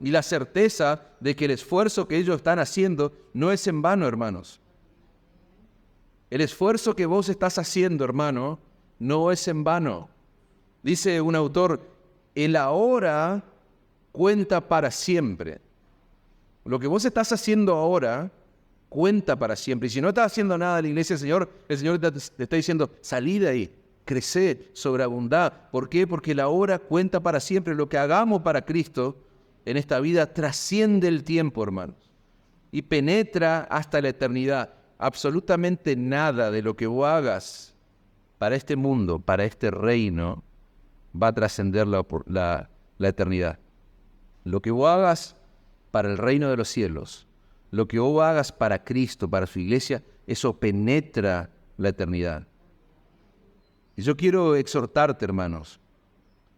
[SPEAKER 1] y la certeza de que el esfuerzo que ellos están haciendo no es en vano, hermanos. El esfuerzo que vos estás haciendo, hermano, no es en vano. Dice un autor, el ahora cuenta para siempre. Lo que vos estás haciendo ahora cuenta para siempre. Y si no estás haciendo nada en la iglesia del Señor, el Señor te está diciendo, salí de ahí, crecé, sobreabundá. ¿Por qué? Porque la hora cuenta para siempre. Lo que hagamos para Cristo en esta vida trasciende el tiempo, hermanos, y penetra hasta la eternidad. Absolutamente nada de lo que vos hagas para este mundo, para este reino, va a trascender la eternidad. Lo que vos hagas para el reino de los cielos, lo que vos hagas para Cristo, para su iglesia, eso penetra la eternidad. Y yo quiero exhortarte, hermanos,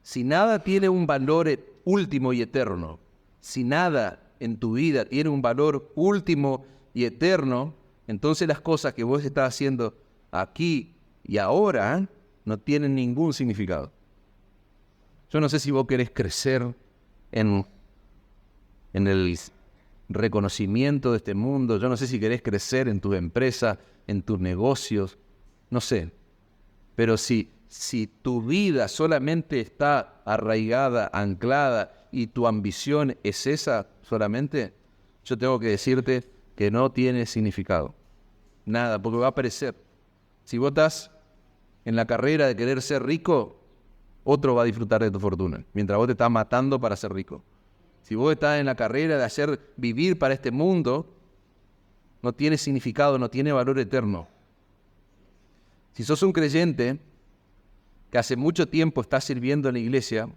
[SPEAKER 1] si nada tiene un valor último y eterno, si nada en tu vida tiene un valor último y eterno, entonces las cosas que vos estás haciendo aquí y ahora no tienen ningún significado. Yo no sé si vos querés crecer en el reconocimiento de este mundo, yo no sé si querés crecer en tu empresa, en tus negocios, no sé. Pero si tu vida solamente está arraigada, anclada, y tu ambición es esa solamente, yo tengo que decirte que no tiene significado. Nada, porque va a perecer. Si vos estás en la carrera de querer ser rico, otro va a disfrutar de tu fortuna, mientras vos te estás matando para ser rico. Si vos estás en la carrera de hacer vivir para este mundo, no tiene significado, no tiene valor eterno. Si sos un creyente que hace mucho tiempo estás sirviendo en la iglesia,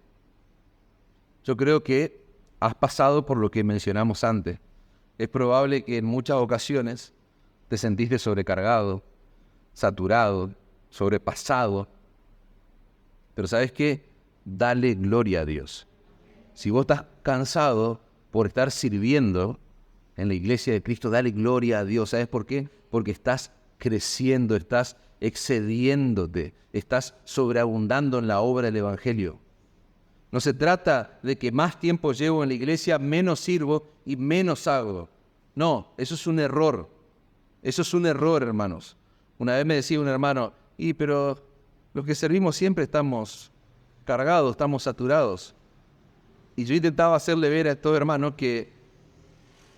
[SPEAKER 1] yo creo que has pasado por lo que mencionamos antes. Es probable que en muchas ocasiones te sentiste sobrecargado, saturado, sobrepasado. Pero ¿sabes qué? Dale gloria a Dios. Si vos estás cansado por estar sirviendo en la iglesia de Cristo, dale gloria a Dios. ¿Sabes por qué? Porque estás creciendo, estás excediéndote, estás sobreabundando en la obra del Evangelio. No se trata de que más tiempo llevo en la iglesia, menos sirvo y menos hago. No, eso es un error. Eso es un error, hermanos. Una vez me decía un hermano, pero los que servimos siempre estamos cargados, estamos saturados. Y yo intentaba hacerle ver a estos hermanos que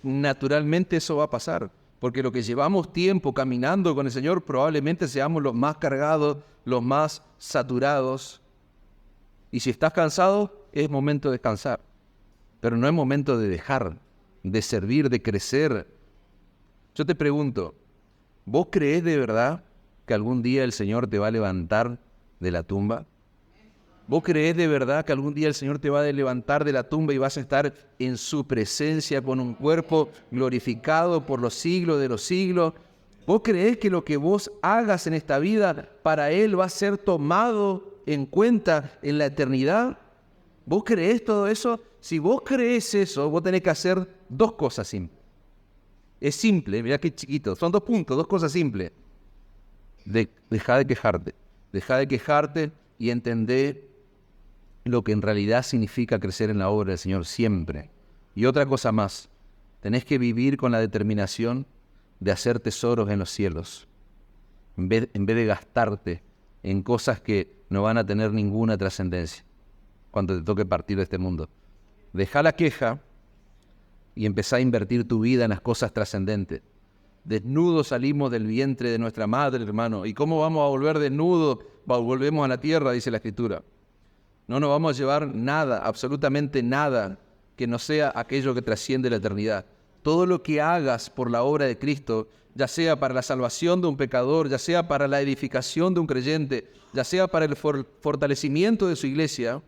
[SPEAKER 1] naturalmente eso va a pasar, porque lo que llevamos tiempo caminando con el Señor probablemente seamos los más cargados, los más saturados. Y si estás cansado, es momento de descansar, pero no es momento de dejar de servir, de crecer. Yo te pregunto, ¿Vos creés de verdad que algún día el Señor te va a levantar de la tumba? ¿Vos creés de verdad que algún día el Señor te va a levantar de la tumba y vas a estar en su presencia con un cuerpo glorificado por los siglos de los siglos? ¿Vos creés que lo que vos hagas en esta vida para Él va a ser tomado en cuenta en la eternidad? ¿Vos creés todo eso? Si vos creés eso, vos tenés que hacer dos cosas simples. Es simple, mirá qué chiquito. Son 2 puntos, 2 cosas simples. Deja de quejarte. Deja de quejarte y entender lo que en realidad significa crecer en la obra del Señor siempre. Y otra cosa más. Tenés que vivir con la determinación de hacer tesoros en los cielos. En vez de gastarte en cosas que no van a tener ninguna trascendencia cuando te toque partir de este mundo. Deja la queja y empezá a invertir tu vida en las cosas trascendentes. Desnudos salimos del vientre de nuestra madre, hermano. ¿Y cómo vamos a volver desnudos? Volvemos a la tierra, dice la Escritura. No nos vamos a llevar nada, absolutamente nada, que no sea aquello que trasciende la eternidad. Todo lo que hagas por la obra de Cristo, ya sea para la salvación de un pecador, ya sea para la edificación de un creyente, ya sea para el fortalecimiento de su iglesia,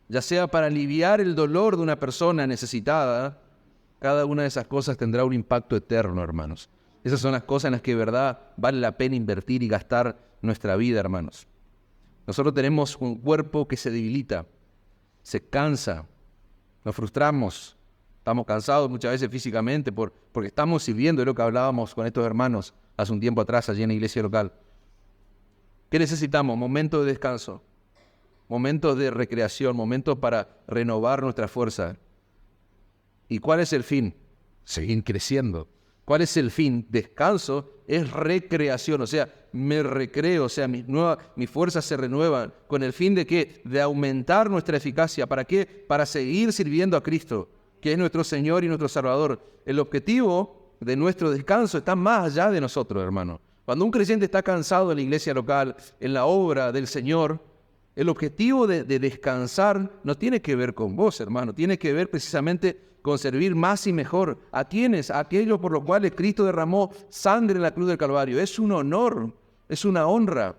[SPEAKER 1] ya sea para aliviar el dolor de una persona necesitada, cada una de esas cosas tendrá un impacto eterno, hermanos. Esas son las cosas en las que de verdad vale la pena invertir y gastar nuestra vida, hermanos. Nosotros tenemos un cuerpo que se debilita, se cansa, nos frustramos, estamos cansados muchas veces físicamente porque estamos sirviendo, es lo que hablábamos con estos hermanos hace un tiempo atrás allí en la iglesia local. ¿Qué necesitamos? Momentos de descanso, momentos de recreación, momentos para renovar nuestra fuerza. ¿Y cuál es el fin? Seguir creciendo. ¿Cuál es el fin? Descanso es recreación, o sea, me recreo, o sea, mis fuerzas se renuevan. ¿Con el fin de qué? De aumentar nuestra eficacia. ¿Para qué? Para seguir sirviendo a Cristo, que es nuestro Señor y nuestro Salvador. El objetivo de nuestro descanso está más allá de nosotros, hermano. Cuando un creyente está cansado en la iglesia local, en la obra del Señor, el objetivo de descansar no tiene que ver con vos, hermano, tiene que ver precisamente con servir más y mejor. ¿A quiénes? A aquellos por los cuales Cristo derramó sangre en la cruz del Calvario. Es un honor, es una honra,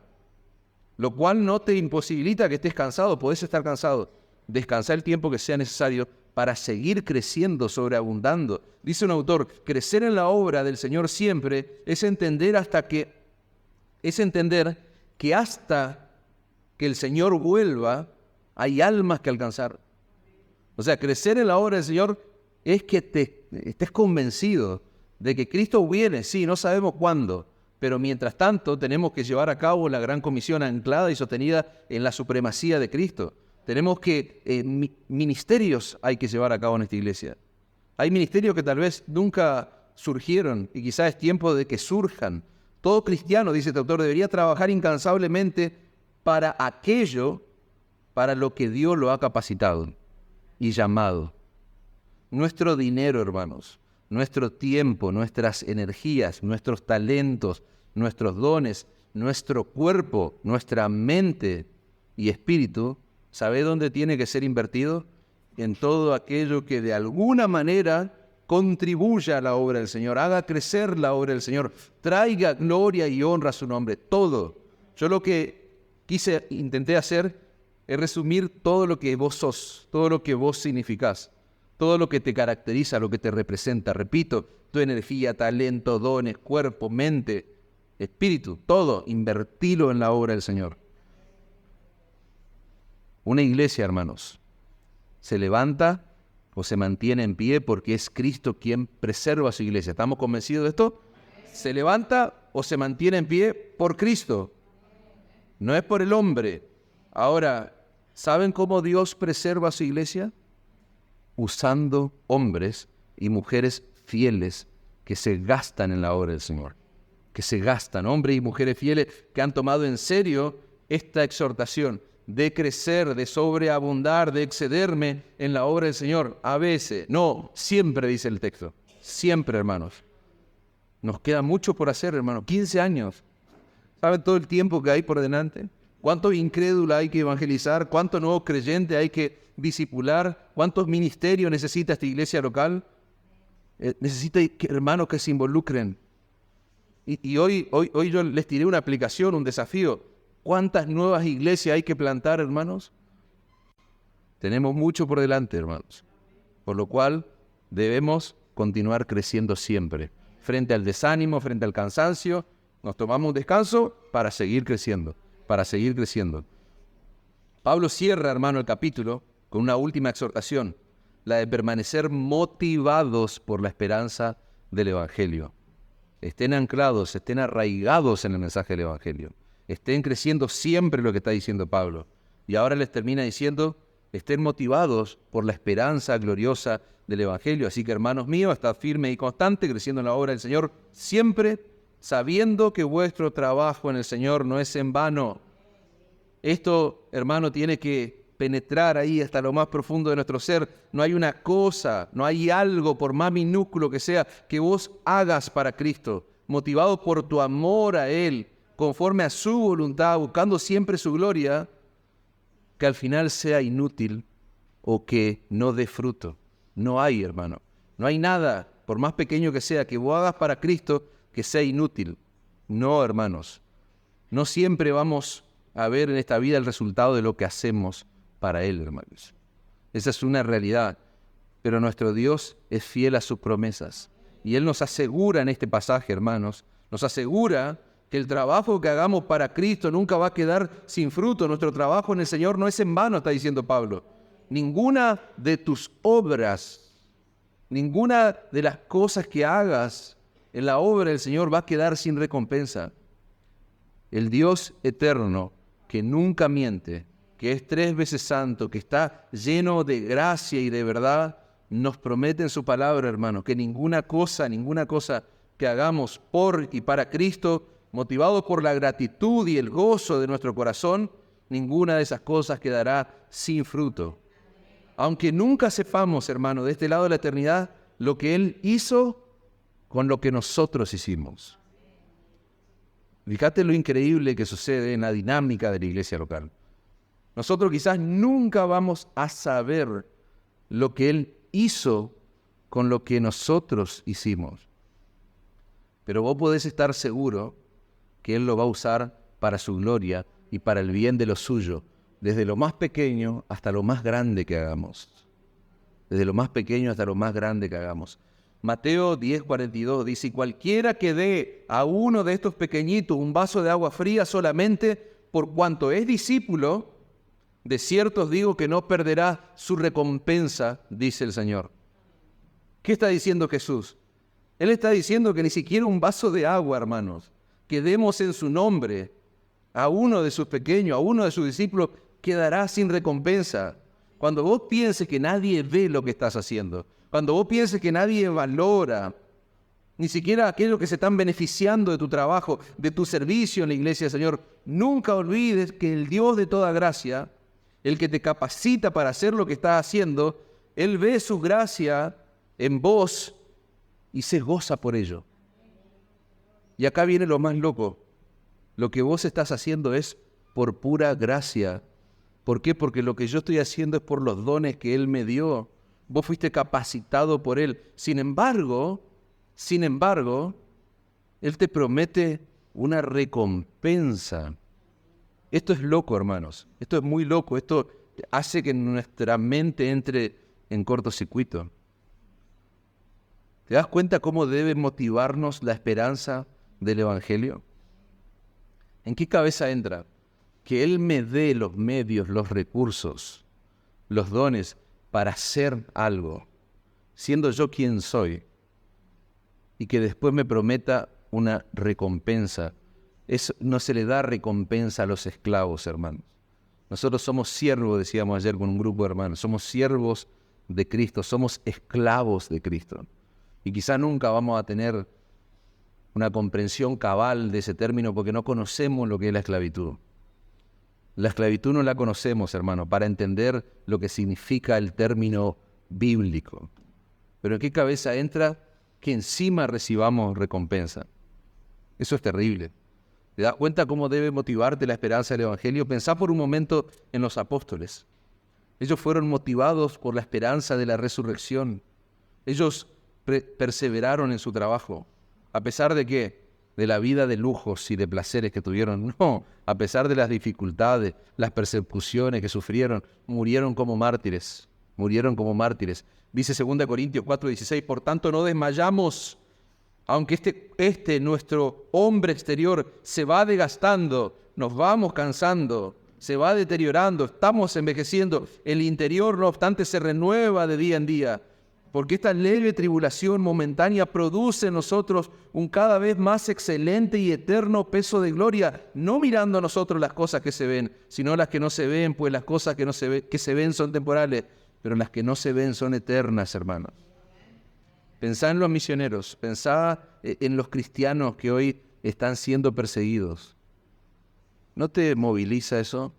[SPEAKER 1] lo cual no te imposibilita que estés cansado, podés estar cansado. Descansar el tiempo que sea necesario para seguir creciendo, sobreabundando. Dice un autor, crecer en la obra del Señor siempre es entender que hasta que el Señor vuelva, hay almas que alcanzar. O sea, crecer en la obra del Señor es que estés convencido de que Cristo viene, sí, no sabemos cuándo, pero mientras tanto tenemos que llevar a cabo la gran comisión anclada y sostenida en la supremacía de Cristo. Tenemos que, ministerios hay que llevar a cabo en esta iglesia. Hay ministerios que tal vez nunca surgieron y quizás es tiempo de que surjan. Todo cristiano, dice este autor, debería trabajar incansablemente para aquello para lo que Dios lo ha capacitado y llamado. Nuestro dinero, hermanos, nuestro tiempo, nuestras energías, nuestros talentos, nuestros dones, nuestro cuerpo, nuestra mente y espíritu, ¿sabe dónde tiene que ser invertido? En todo aquello que de alguna manera contribuya a la obra del Señor, haga crecer la obra del Señor, traiga gloria y honra a su nombre, todo. Yo lo que intenté hacer es resumir todo lo que vos sos, todo lo que vos significás, todo lo que te caracteriza, lo que te representa. Repito, tu energía, talento, dones, cuerpo, mente, espíritu, todo, invertilo en la obra del Señor. Una iglesia, hermanos, se levanta o se mantiene en pie porque es Cristo quien preserva a su iglesia. ¿Estamos convencidos de esto? Se levanta o se mantiene en pie por Cristo, no es por el hombre. Ahora, ¿saben cómo Dios preserva a su iglesia? Usando hombres y mujeres fieles que se gastan en la obra del Señor, que se gastan, hombres y mujeres fieles que han tomado en serio esta exhortación de crecer, de sobreabundar, de excederme en la obra del Señor. A veces, no, siempre dice el texto, siempre, hermanos. Nos queda mucho por hacer, hermanos, 15 años. ¿Saben todo el tiempo que hay por delante? ¿Cuántos incrédulos hay que evangelizar? ¿Cuántos nuevos creyentes hay que discipular? ¿Cuántos ministerios necesita esta iglesia local? Necesita hermanos que se involucren. Y hoy yo les tiré una aplicación, un desafío. ¿Cuántas nuevas iglesias hay que plantar, hermanos? Tenemos mucho por delante, hermanos. Por lo cual debemos continuar creciendo siempre. Frente al desánimo, frente al cansancio, nos tomamos un descanso para seguir creciendo, para seguir creciendo. Pablo cierra, hermano, el capítulo con una última exhortación, la de permanecer motivados por la esperanza del Evangelio. Estén anclados, estén arraigados en el mensaje del Evangelio. Estén creciendo siempre, lo que está diciendo Pablo. Y ahora les termina diciendo, estén motivados por la esperanza gloriosa del Evangelio. Así que, hermanos míos, estad firme y constante, creciendo en la obra del Señor, siempre sabiendo que vuestro trabajo en el Señor no es en vano. Esto, hermano, tiene que penetrar ahí hasta lo más profundo de nuestro ser. No hay una cosa, no hay algo, por más minúsculo que sea, que vos hagas para Cristo, motivado por tu amor a Él, conforme a su voluntad, buscando siempre su gloria, que al final sea inútil o que no dé fruto. No hay, hermano. No hay nada, por más pequeño que sea, que vos hagas para Cristo, que sea inútil. No, hermanos. No siempre vamos a ver en esta vida el resultado de lo que hacemos para Él, hermanos. Esa es una realidad. Pero nuestro Dios es fiel a sus promesas. Y Él nos asegura en este pasaje, hermanos, nos asegura que el trabajo que hagamos para Cristo nunca va a quedar sin fruto. Nuestro trabajo en el Señor no es en vano, está diciendo Pablo. Ninguna de tus obras, ninguna de las cosas que hagas en la obra del Señor va a quedar sin recompensa. El Dios eterno, que nunca miente, que es 3 veces santo, que está lleno de gracia y de verdad, nos promete en su palabra, hermano, que ninguna cosa que hagamos por y para Cristo, motivado por la gratitud y el gozo de nuestro corazón, ninguna de esas cosas quedará sin fruto. Aunque nunca sepamos, hermano, de este lado de la eternidad, lo que Él hizo con lo que nosotros hicimos. Fíjate lo increíble que sucede en la dinámica de la iglesia local. Nosotros quizás nunca vamos a saber lo que Él hizo con lo que nosotros hicimos. Pero vos podés estar seguro que Él lo va a usar para su gloria y para el bien de lo suyo, desde lo más pequeño hasta lo más grande que hagamos. Desde lo más pequeño hasta lo más grande que hagamos. Mateo 10:42 dice, cualquiera que dé a uno de estos pequeñitos un vaso de agua fría solamente por cuanto es discípulo, de cierto os digo que no perderá su recompensa, dice el Señor. ¿Qué está diciendo Jesús? Él está diciendo que ni siquiera un vaso de agua, hermanos, que demos en su nombre a uno de sus pequeños, a uno de sus discípulos, quedará sin recompensa. Cuando vos pienses que nadie ve lo que estás haciendo, cuando vos pienses que nadie valora, ni siquiera aquellos que se están beneficiando de tu trabajo, de tu servicio en la iglesia del Señor, nunca olvides que el Dios de toda gracia, el que te capacita para hacer lo que estás haciendo, Él ve su gracia en vos y se goza por ello. Y acá viene lo más loco. Lo que vos estás haciendo es por pura gracia. ¿Por qué? Porque lo que yo estoy haciendo es por los dones que Él me dio. Vos fuiste capacitado por Él. Sin embargo, Él te promete una recompensa. Esto es loco, hermanos. Esto es muy loco. Esto hace que nuestra mente entre en cortocircuito. ¿Te das cuenta cómo debe motivarnos la esperanza del Evangelio? ¿En qué cabeza entra? Que Él me dé los medios, los recursos, los dones para hacer algo, siendo yo quien soy, y que después me prometa una recompensa. Eso no se le da recompensa a los esclavos, hermanos. Nosotros somos siervos, decíamos ayer con un grupo de hermanos, somos siervos de Cristo, somos esclavos de Cristo. Y quizá nunca vamos a tener una comprensión cabal de ese término porque no conocemos lo que es la esclavitud. La esclavitud no la conocemos, hermano, para entender lo que significa el término bíblico. Pero ¿en qué cabeza entra que encima recibamos recompensa? Eso es terrible. ¿Te das cuenta cómo debe motivarte la esperanza del Evangelio? Pensá por un momento en los apóstoles. Ellos fueron motivados por la esperanza de la resurrección. Ellos perseveraron en su trabajo. ¿A pesar de qué? de la vida de lujos y de placeres que tuvieron. No, a pesar de las dificultades, las persecuciones que sufrieron, murieron como mártires. Murieron como mártires. Dice 2 Corintios 4:16, por tanto no desmayamos, aunque nuestro hombre exterior se va desgastando, nos vamos cansando, se va deteriorando, estamos envejeciendo. El interior, no obstante, se renueva de día en día, porque esta leve tribulación momentánea produce en nosotros un cada vez más excelente y eterno peso de gloria, no mirando a nosotros las cosas que se ven, sino las que no se ven, pues las cosas que se ven son temporales, pero las que no se ven son eternas, hermanos. Pensá en los misioneros, pensá en los cristianos que hoy están siendo perseguidos. ¿No te moviliza eso?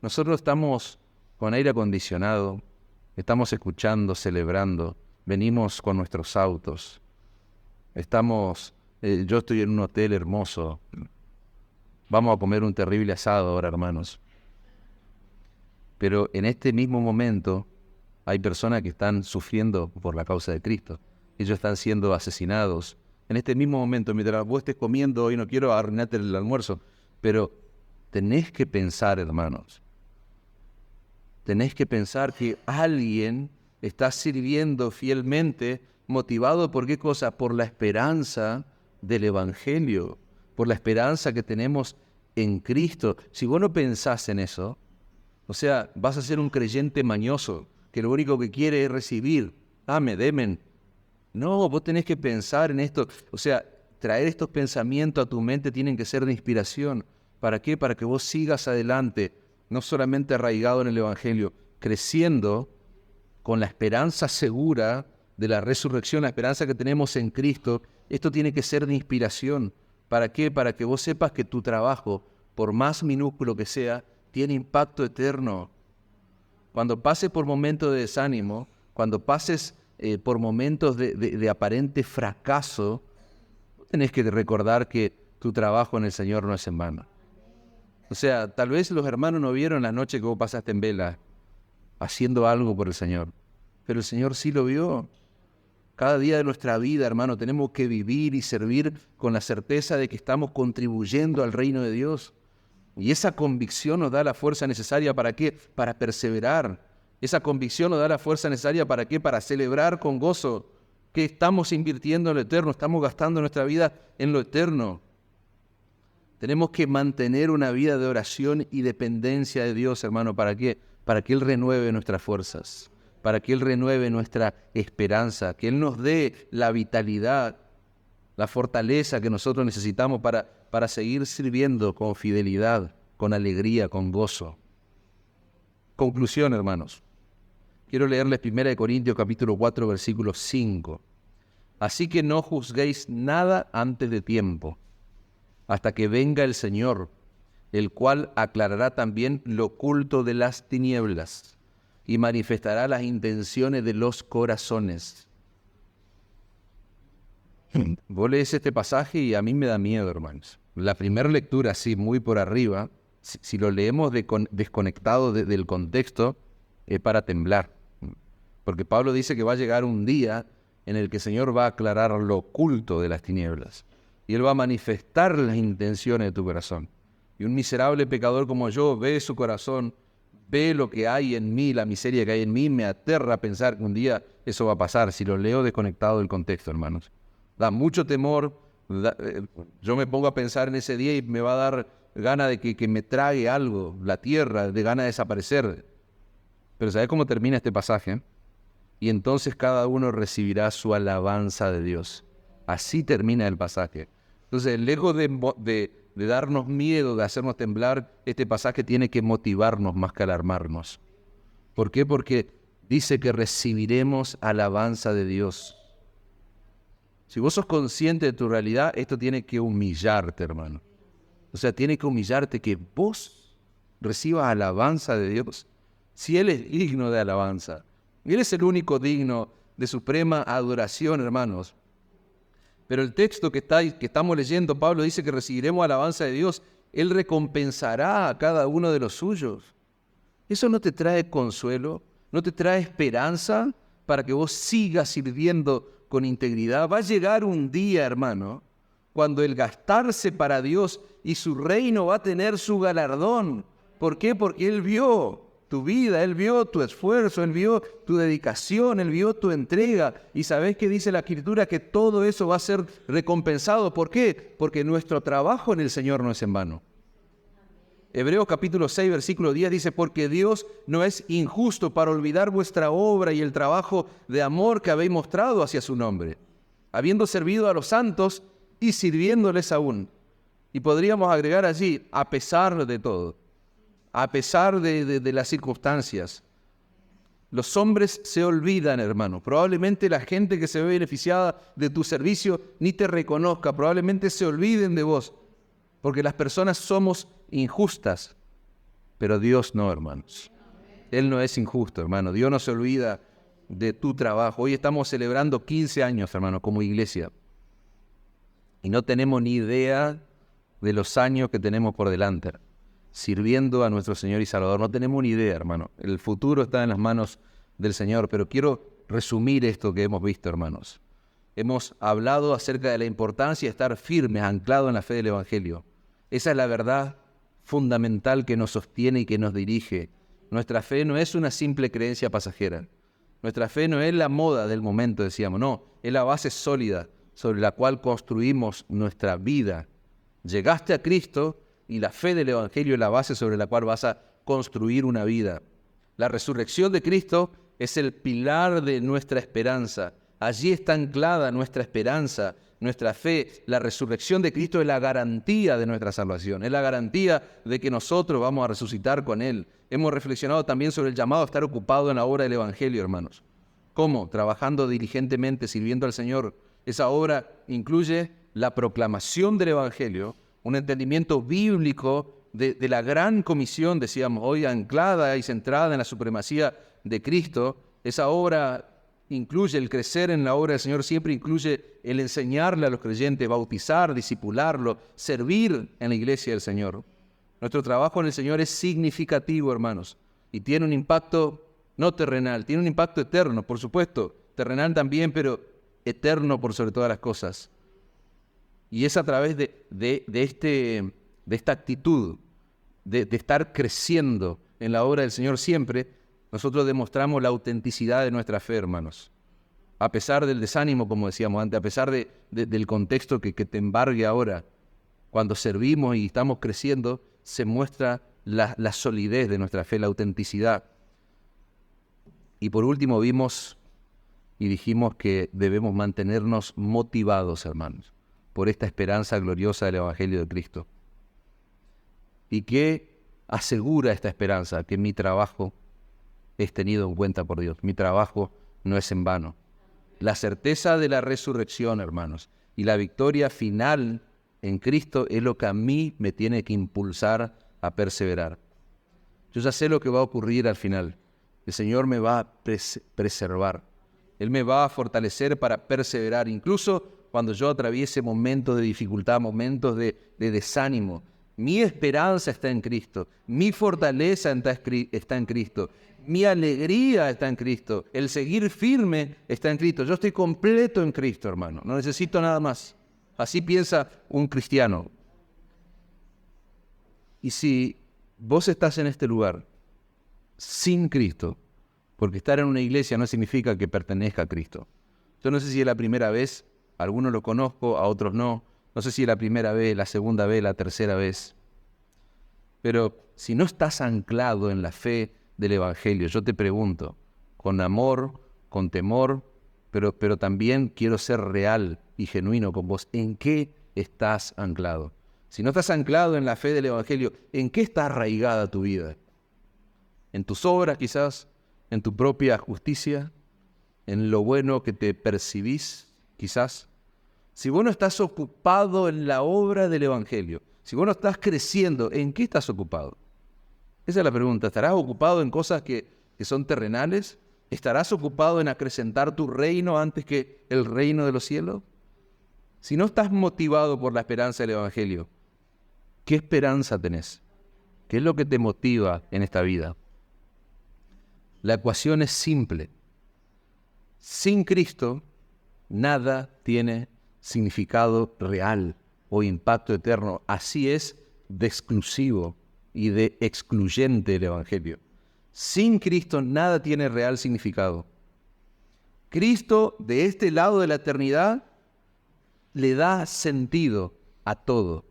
[SPEAKER 1] Nosotros estamos con aire acondicionado, estamos escuchando, celebrando, venimos con nuestros autos, yo estoy en un hotel hermoso, vamos a comer un terrible asado ahora, hermanos. Pero en este mismo momento hay personas que están sufriendo por la causa de Cristo. Ellos están siendo asesinados. En este mismo momento, mientras vos estés comiendo, hoy no quiero arruinarte el almuerzo, pero tenés que pensar, hermanos, tenés que pensar que alguien está sirviendo fielmente, motivado por qué cosa, por la esperanza del Evangelio, por la esperanza que tenemos en Cristo. Si vos no pensás en eso, o sea, vas a ser un creyente mañoso, que lo único que quiere es recibir, dame, demen. No, vos tenés que pensar en esto. O sea, traer estos pensamientos a tu mente tienen que ser de inspiración. ¿Para qué? Para que vos sigas adelante, no solamente arraigado en el Evangelio, creciendo con la esperanza segura de la resurrección, la esperanza que tenemos en Cristo. Esto tiene que ser de inspiración. ¿Para qué? Para que vos sepas que tu trabajo, por más minúsculo que sea, tiene impacto eterno. Cuando pases por momentos de desánimo, cuando pases por momentos de aparente fracaso, tenés que recordar que tu trabajo en el Señor no es en vano. O sea, tal vez los hermanos no vieron la noche que vos pasaste en vela haciendo algo por el Señor, pero el Señor sí lo vio. Cada día de nuestra vida, hermano, tenemos que vivir y servir con la certeza de que estamos contribuyendo al reino de Dios. Y esa convicción nos da la fuerza necesaria, ¿para qué? Para perseverar. Esa convicción nos da la fuerza necesaria, ¿para qué? Para celebrar con gozo que estamos invirtiendo en lo eterno, estamos gastando nuestra vida en lo eterno. Tenemos que mantener una vida de oración y dependencia de Dios, hermano. ¿Para qué? Para que Él renueve nuestras fuerzas, para que Él renueve nuestra esperanza, que Él nos dé la vitalidad, la fortaleza que nosotros necesitamos para seguir sirviendo con fidelidad, con alegría, con gozo. Conclusión, hermanos. Quiero leerles 1 Corintios capítulo 4, versículo 5. Así que no juzguéis nada antes de tiempo, hasta que venga el Señor, el cual aclarará también lo oculto de las tinieblas y manifestará las intenciones de los corazones. Vos lees este pasaje y a mí me da miedo, hermanos. La primera lectura, así muy por arriba, si lo leemos desconectado del contexto, es para temblar. Porque Pablo dice que va a llegar un día en el que el Señor va a aclarar lo oculto de las tinieblas. Y Él va a manifestar las intenciones de tu corazón. Y un miserable pecador como yo ve su corazón, ve lo que hay en mí, la miseria que hay en mí, me aterra pensar que un día eso va a pasar, si lo leo desconectado del contexto, hermanos. Da mucho temor, yo me pongo a pensar en ese día y me va a dar gana de que me trague algo, la tierra, de gana de desaparecer. Pero ¿sabes cómo termina este pasaje? Y entonces cada uno recibirá su alabanza de Dios. Así termina el pasaje. Entonces, lejos de darnos miedo, de hacernos temblar, este pasaje tiene que motivarnos más que alarmarnos. ¿Por qué? Porque dice que recibiremos alabanza de Dios. Si vos sos consciente de tu realidad, esto tiene que humillarte, hermano. O sea, tiene que humillarte que vos recibas alabanza de Dios. Si Él es digno de alabanza. Él es el único digno de suprema adoración, hermanos. Pero el texto que estamos leyendo, Pablo dice que recibiremos alabanza de Dios. Él recompensará a cada uno de los suyos. ¿Eso no te trae consuelo? ¿No te trae esperanza para que vos sigas sirviendo con integridad? Va a llegar un día, hermano, cuando el gastarse para Dios y su reino va a tener su galardón. ¿Por qué? Porque Él vio tu vida, Él vio tu esfuerzo, Él vio tu dedicación, Él vio tu entrega. Y ¿sabés qué dice la Escritura? Que todo eso va a ser recompensado. ¿Por qué? Porque nuestro trabajo en el Señor no es en vano. Hebreos capítulo 6, versículo 10 dice, porque Dios no es injusto para olvidar vuestra obra y el trabajo de amor que habéis mostrado hacia su nombre, habiendo servido a los santos y sirviéndoles aún. Y podríamos agregar allí, a pesar de todo, a pesar de las circunstancias. Los hombres se olvidan, hermano. Probablemente la gente que se ve beneficiada de tu servicio ni te reconozca. Probablemente se olviden de vos. Porque las personas somos injustas. Pero Dios no, hermanos. Él no es injusto, hermano. Dios no se olvida de tu trabajo. Hoy estamos celebrando 15 años, hermano, como iglesia. Y no tenemos ni idea de los años que tenemos por delante, sirviendo a nuestro Señor y Salvador. No tenemos ni idea, hermano. El futuro está en las manos del Señor, pero quiero resumir esto que hemos visto, hermanos. Hemos hablado acerca de la importancia de estar firmes, anclados en la fe del Evangelio. Esa es la verdad fundamental que nos sostiene y que nos dirige. Nuestra fe no es una simple creencia pasajera. Nuestra fe no es la moda del momento, decíamos, no, es la base sólida sobre la cual construimos nuestra vida. Llegaste a Cristo y la fe del Evangelio es la base sobre la cual vas a construir una vida. La resurrección de Cristo es el pilar de nuestra esperanza. Allí está anclada nuestra esperanza, nuestra fe. La resurrección de Cristo es la garantía de nuestra salvación, es la garantía de que nosotros vamos a resucitar con Él. Hemos reflexionado también sobre el llamado a estar ocupado en la obra del Evangelio, hermanos. ¿Cómo? Trabajando diligentemente, sirviendo al Señor. Esa obra incluye la proclamación del Evangelio, un entendimiento bíblico de la gran comisión, decíamos hoy, anclada y centrada en la supremacía de Cristo. Esa obra incluye el crecer en la obra del Señor, siempre incluye el enseñarle a los creyentes, bautizar, discipularlo, servir en la iglesia del Señor. Nuestro trabajo en el Señor es significativo, hermanos, y tiene un impacto no terrenal, tiene un impacto eterno, por supuesto, terrenal también, pero eterno por sobre todas las cosas. Y es a través de esta actitud, de estar creciendo en la obra del Señor siempre, nosotros demostramos la autenticidad de nuestra fe, hermanos. A pesar del desánimo, como decíamos antes, a pesar del contexto que te embargue ahora, cuando servimos y estamos creciendo, se muestra la solidez de nuestra fe, la autenticidad. Y por último vimos y dijimos que debemos mantenernos motivados, hermanos, por esta esperanza gloriosa del Evangelio de Cristo. ¿Y qué asegura esta esperanza? Que mi trabajo es tenido en cuenta por Dios. Mi trabajo no es en vano. La certeza de la resurrección, hermanos, y la victoria final en Cristo es lo que a mí me tiene que impulsar a perseverar. Yo ya sé lo que va a ocurrir al final. El Señor me va a preservar. Él me va a fortalecer para perseverar, incluso cuando yo atraviese momentos de dificultad, momentos de desánimo. Mi esperanza está en Cristo, mi fortaleza está en Cristo, mi alegría está en Cristo, el seguir firme está en Cristo. Yo estoy completo en Cristo, hermano, no necesito nada más. Así piensa un cristiano. Y si vos estás en este lugar sin Cristo, porque estar en una iglesia no significa que pertenezca a Cristo. Yo no sé si es la primera vez, a algunos lo conozco, a otros no. No sé si es la primera vez, la segunda vez, la tercera vez. Pero si no estás anclado en la fe del Evangelio, yo te pregunto, con amor, con temor, pero también quiero ser real y genuino con vos, ¿en qué estás anclado? Si no estás anclado en la fe del Evangelio, ¿en qué está arraigada tu vida? ¿En tus obras quizás? ¿En tu propia justicia? ¿En lo bueno que te percibís quizás? Si vos no estás ocupado en la obra del Evangelio, si vos no estás creciendo, ¿en qué estás ocupado? Esa es la pregunta. ¿Estarás ocupado en cosas que son terrenales? ¿Estarás ocupado en acrecentar tu reino antes que el reino de los cielos? Si no estás motivado por la esperanza del Evangelio, ¿qué esperanza tenés? ¿Qué es lo que te motiva en esta vida? La ecuación es simple. Sin Cristo, nada tiene significado real. o impacto eterno. Así es de exclusivo y de excluyente el Evangelio. Sin Cristo nada tiene real significado. Cristo, de este lado de la eternidad, le da sentido a todo.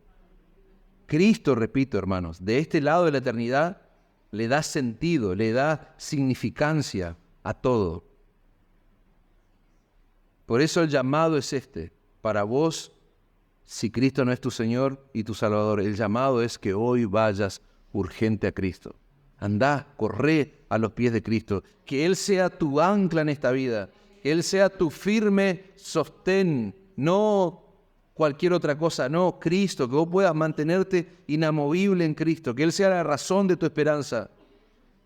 [SPEAKER 1] Cristo, repito, hermanos, de este lado de la eternidad, le da sentido, le da significancia a todo. Por eso el llamado es este, para vos, si Cristo no es tu Señor y tu Salvador, el llamado es que hoy vayas urgente a Cristo. Andá, corre a los pies de Cristo, que Él sea tu ancla en esta vida, que Él sea tu firme sostén, no cualquier otra cosa, no, Cristo, que vos puedas mantenerte inamovible en Cristo, que Él sea la razón de tu esperanza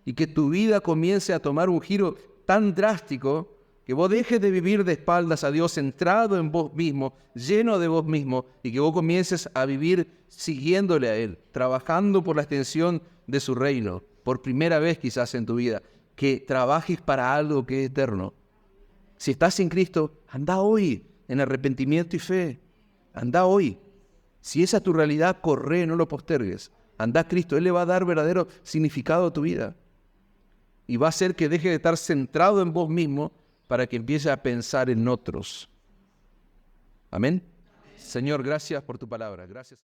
[SPEAKER 1] y que tu vida comience a tomar un giro tan drástico que vos dejes de vivir de espaldas a Dios, centrado en vos mismo, lleno de vos mismo, y que vos comiences a vivir siguiéndole a Él, trabajando por la extensión de su reino, por primera vez quizás en tu vida, que trabajes para algo que es eterno. Si estás sin Cristo, anda hoy en arrepentimiento y fe. Anda hoy. Si esa es tu realidad, corre, no lo postergues. Anda a Cristo, Él le va a dar verdadero significado a tu vida. Y va a hacer que deje de estar centrado en vos mismo para que empiece a pensar en otros. Amén. Señor, gracias por tu palabra. Gracias.